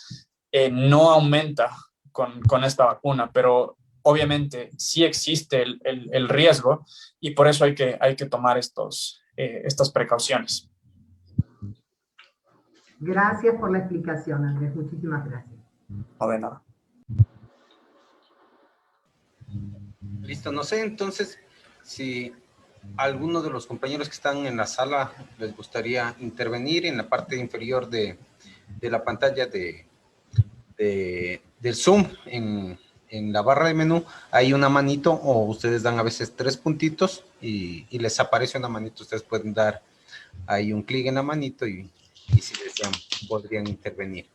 no aumenta con esta vacuna, pero obviamente sí existe el riesgo y por eso hay que tomar estas precauciones. Gracias por la explicación, Andrés. Muchísimas gracias. No de nada. Listo, no sé entonces si alguno de los compañeros que están en la sala les gustaría intervenir. En la parte inferior de la pantalla del Zoom, en la barra de menú, hay una manito, o ustedes dan a veces 3 puntitos y les aparece una manito. Ustedes pueden dar ahí un clic en la manito y si desean podrían intervenir.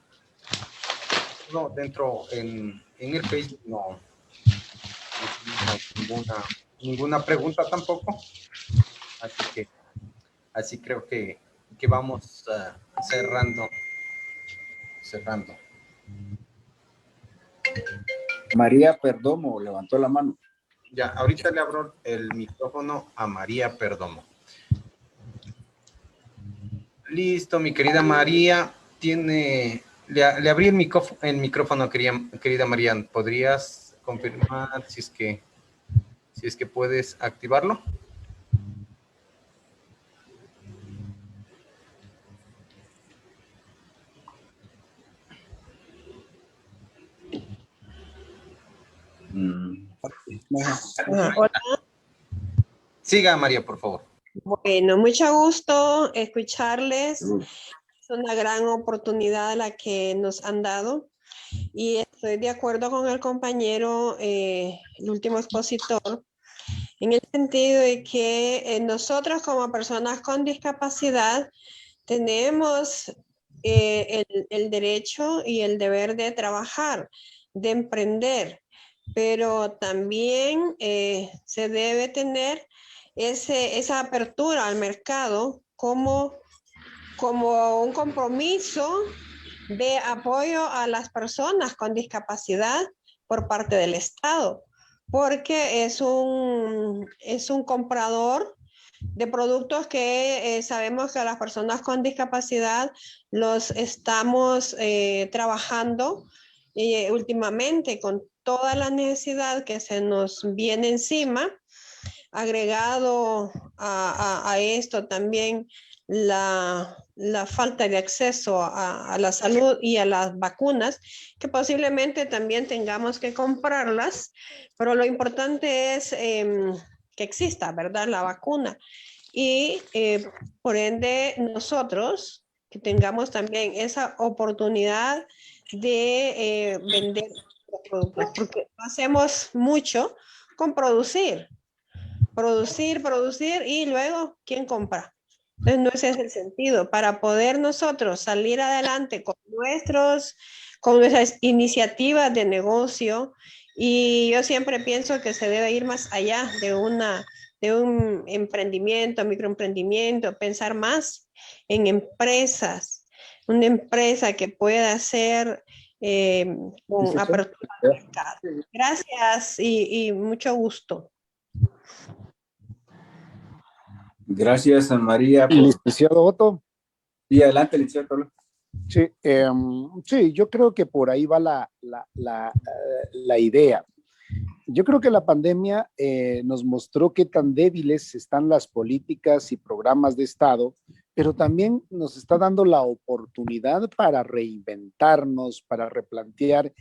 No, dentro en el Facebook no ninguna pregunta tampoco, así creo que vamos cerrando. María Perdomo levantó la mano. Ya, ahorita le abro el micrófono a María Perdomo. Listo, mi querida María, le abrí el micrófono, querida María. ¿Podrías confirmar si es que puedes activarlo? Hola. Siga, María, por favor. Bueno, mucho gusto escucharles. Es una gran oportunidad la que nos han dado y estoy de acuerdo con el compañero, el último expositor, en el sentido de que nosotros como personas con discapacidad tenemos el derecho y el deber de trabajar, de emprender, pero también se debe tener esa apertura al mercado como un compromiso de apoyo a las personas con discapacidad por parte del Estado, porque es un comprador de productos que sabemos que a las personas con discapacidad los estamos trabajando últimamente con toda la necesidad que se nos viene encima, agregado a esto también la falta de acceso a la salud y a las vacunas, que posiblemente también tengamos que comprarlas, pero lo importante es que exista, ¿verdad?, la vacuna. Y por ende nosotros que tengamos también esa oportunidad de vender los productos, porque hacemos mucho con producir y luego ¿quién compra? Entonces no ese es el sentido. Para poder nosotros salir adelante con nuestras iniciativas de negocio, y yo siempre pienso que se debe ir más allá de un emprendimiento, microemprendimiento, pensar más en empresas, una empresa que pueda ser con apertura al mercado. Gracias y mucho gusto. Gracias, Ana María. Licenciado Otto. Sí, adelante, licenciado. Sí, sí, yo creo que por ahí va la idea. Yo creo que la pandemia nos mostró qué tan débiles están las políticas y programas de Estado, pero también nos está dando la oportunidad para reinventarnos, para replantear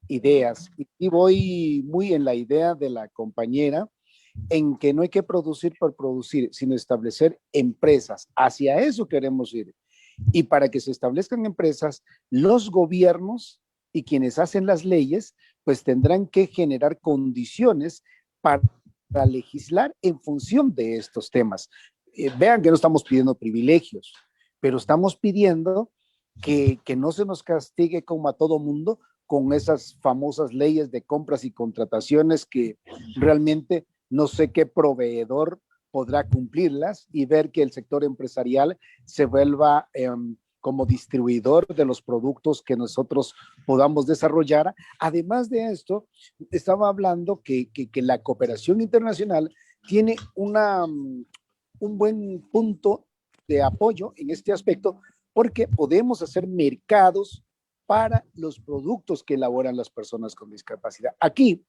ideas. Y voy muy en la idea de la compañera, en que no hay que producir por producir, sino establecer empresas. Hacia eso queremos ir. Y para que se establezcan empresas, los gobiernos y quienes hacen las leyes, pues tendrán que generar condiciones para legislar en función de estos temas. Vean que no estamos pidiendo privilegios, pero estamos pidiendo que no se nos castigue como a todo mundo con esas famosas leyes de compras y contrataciones que realmente no sé qué proveedor podrá cumplirlas y ver que el sector empresarial se vuelva como distribuidor de los productos que nosotros podamos desarrollar. Además de esto, estaba hablando que la cooperación internacional tiene un buen punto de apoyo en este aspecto, porque podemos hacer mercados para los productos que elaboran las personas con discapacidad. Aquí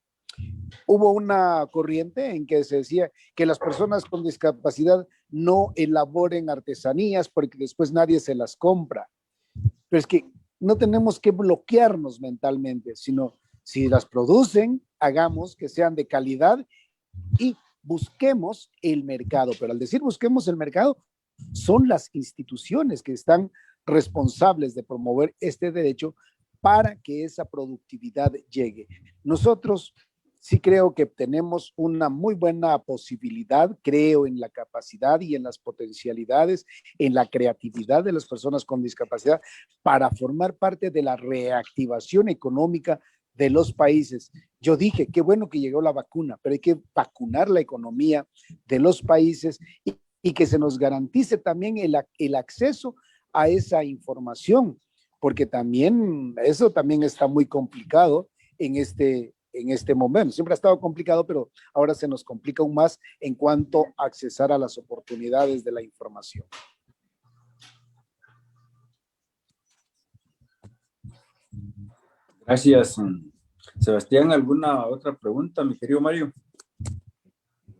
hubo una corriente en que se decía que las personas con discapacidad no elaboren artesanías porque después nadie se las compra. Pero es que no tenemos que bloquearnos mentalmente, sino si las producen, hagamos que sean de calidad y busquemos el mercado. Pero al decir busquemos el mercado, son las instituciones que están responsables de promover este derecho para que esa productividad llegue. Nosotros sí creo que tenemos una muy buena posibilidad, creo en la capacidad y en las potencialidades, en la creatividad de las personas con discapacidad para formar parte de la reactivación económica de los países. Yo dije, qué bueno que llegó la vacuna, pero hay que vacunar la economía de los países y que se nos garantice también el acceso a esa información, porque también eso también está muy complicado en este momento. Siempre ha estado complicado, pero ahora se nos complica aún más en cuanto a accesar a las oportunidades de la información. Gracias, Sebastián. ¿Alguna otra pregunta, mi querido Mario?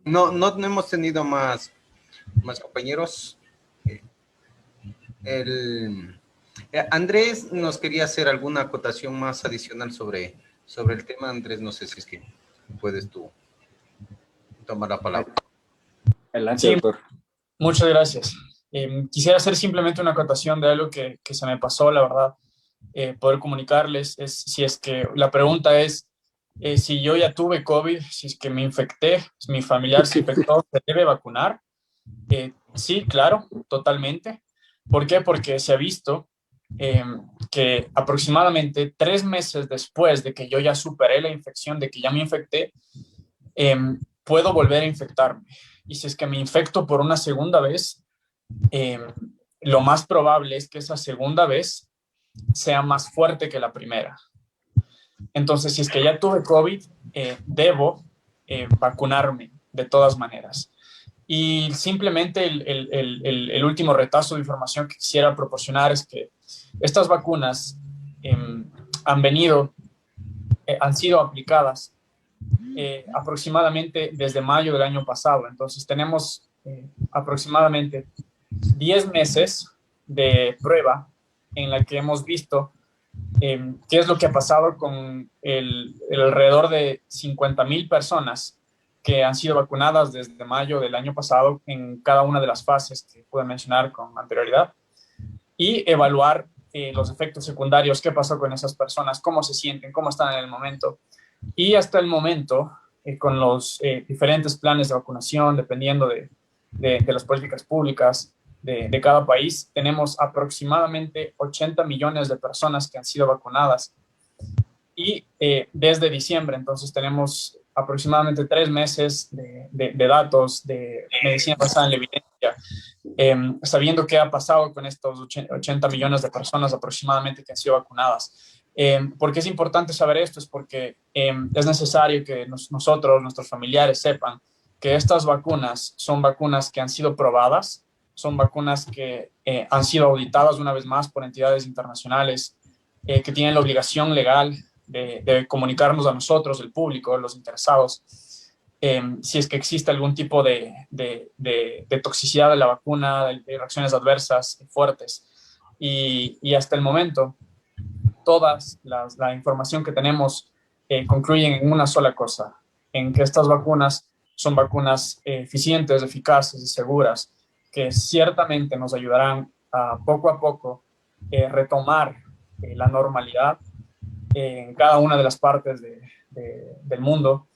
No hemos tenido más compañeros. Andrés nos quería hacer alguna acotación más adicional sobre el tema. Andrés, no sé si es que puedes tú tomar la palabra. Adelante, Sí, doctor. muchas gracias. Quisiera hacer simplemente una acotación de algo que se me pasó, la verdad. Poder comunicarles si es que la pregunta es si yo ya tuve COVID, si es que me infecté, si mi familiar se infectó, ¿se debe vacunar? Sí, claro, totalmente. ¿Por qué? Porque se ha visto que aproximadamente 3 meses después de que yo ya superé la infección, de que ya me infecté, puedo volver a infectarme. Y si es que me infecto por una segunda vez, lo más probable es que esa segunda vez sea más fuerte que la primera. Entonces, si es que ya tuve COVID, debo vacunarme de todas maneras. Y simplemente el último retazo de información que quisiera proporcionar es que estas vacunas han sido aplicadas aproximadamente desde mayo del año pasado. Entonces tenemos aproximadamente 10 meses de prueba en la que hemos visto qué es lo que ha pasado con el alrededor de 50,000 personas que han sido vacunadas desde mayo del año pasado en cada una de las fases que pude mencionar con anterioridad y evaluar los efectos secundarios, qué pasó con esas personas, cómo se sienten, cómo están en el momento. Y hasta el momento, con los diferentes planes de vacunación, dependiendo de las políticas públicas de cada país, tenemos aproximadamente 80 millones de personas que han sido vacunadas. Y desde diciembre, entonces, tenemos aproximadamente 3 meses de datos de medicina basada en la evidencia, sabiendo qué ha pasado con estos 80 millones de personas aproximadamente que han sido vacunadas. ¿Por qué es importante saber esto? Es porque es necesario que nosotros, nuestros familiares, sepan que estas vacunas son vacunas que han sido probadas, son vacunas que han sido auditadas una vez más por entidades internacionales que tienen la obligación legal de comunicarnos a nosotros, el público, los interesados, si es que existe algún tipo de toxicidad de la vacuna, de reacciones adversas fuertes. Y hasta el momento, todas la información que tenemos concluyen en una sola cosa, en que estas vacunas son vacunas eficientes, eficaces y seguras, que ciertamente nos ayudarán a poco retomar la normalidad en cada una de las partes del mundo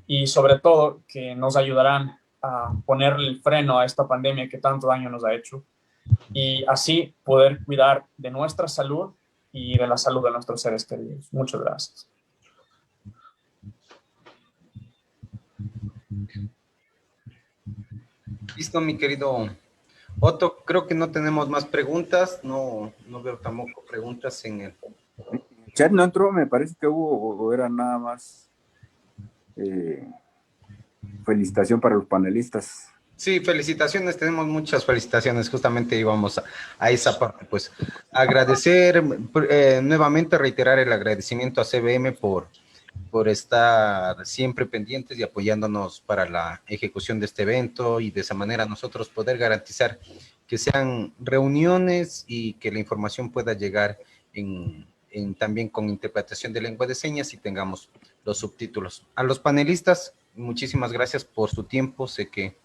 y sobre todo que nos ayudarán a ponerle el freno a esta pandemia que tanto daño nos ha hecho y así poder cuidar de nuestra salud y de la salud de nuestros seres queridos. Muchas gracias. Listo, mi querido Otto, creo que no tenemos más preguntas, no veo tampoco preguntas en el... El chat no entró, me parece que hubo, o era nada más felicitación para los panelistas. Sí, felicitaciones, tenemos muchas felicitaciones, justamente íbamos a esa parte, pues agradecer, nuevamente reiterar el agradecimiento a CBM por estar siempre pendientes y apoyándonos para la ejecución de este evento y de esa manera nosotros poder garantizar que sean reuniones y que la información pueda llegar también con interpretación de lengua de señas y tengamos los subtítulos. A los panelistas, muchísimas gracias por su tiempo, sé que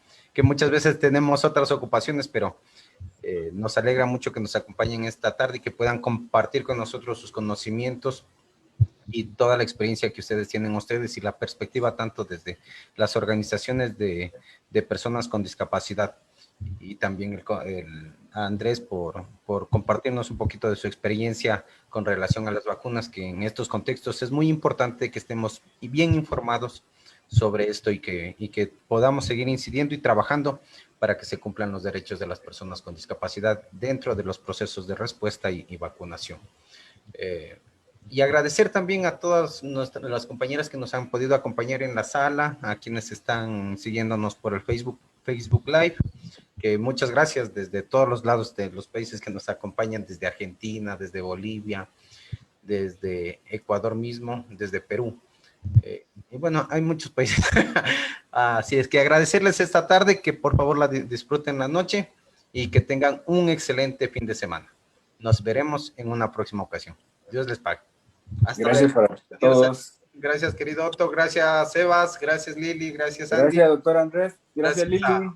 muchas veces tenemos otras ocupaciones, pero nos alegra mucho que nos acompañen esta tarde y que puedan compartir con nosotros sus conocimientos y toda la experiencia que ustedes tienen ustedes y la perspectiva tanto desde las organizaciones de personas con discapacidad y también a Andrés por compartirnos un poquito de su experiencia con relación a las vacunas, que en estos contextos es muy importante que estemos bien informados sobre esto y que podamos seguir incidiendo y trabajando para que se cumplan los derechos de las personas con discapacidad dentro de los procesos de respuesta y vacunación. Y agradecer también a todas las compañeras que nos han podido acompañar en la sala, a quienes están siguiéndonos por el Facebook Live, que muchas gracias desde todos los lados de los países que nos acompañan, desde Argentina, desde Bolivia, desde Ecuador mismo, desde Perú. Y bueno, hay muchos países. Así es que agradecerles esta tarde, que por favor la disfruten la noche y que tengan un excelente fin de semana. Nos veremos en una próxima ocasión. Dios les pague. Hasta Gracias luego. para todos. Gracias, querido Otto. Gracias, Sebas. Gracias, Lili. Gracias, Andy. Gracias, doctor Andrés. Gracias, Gracias Lili.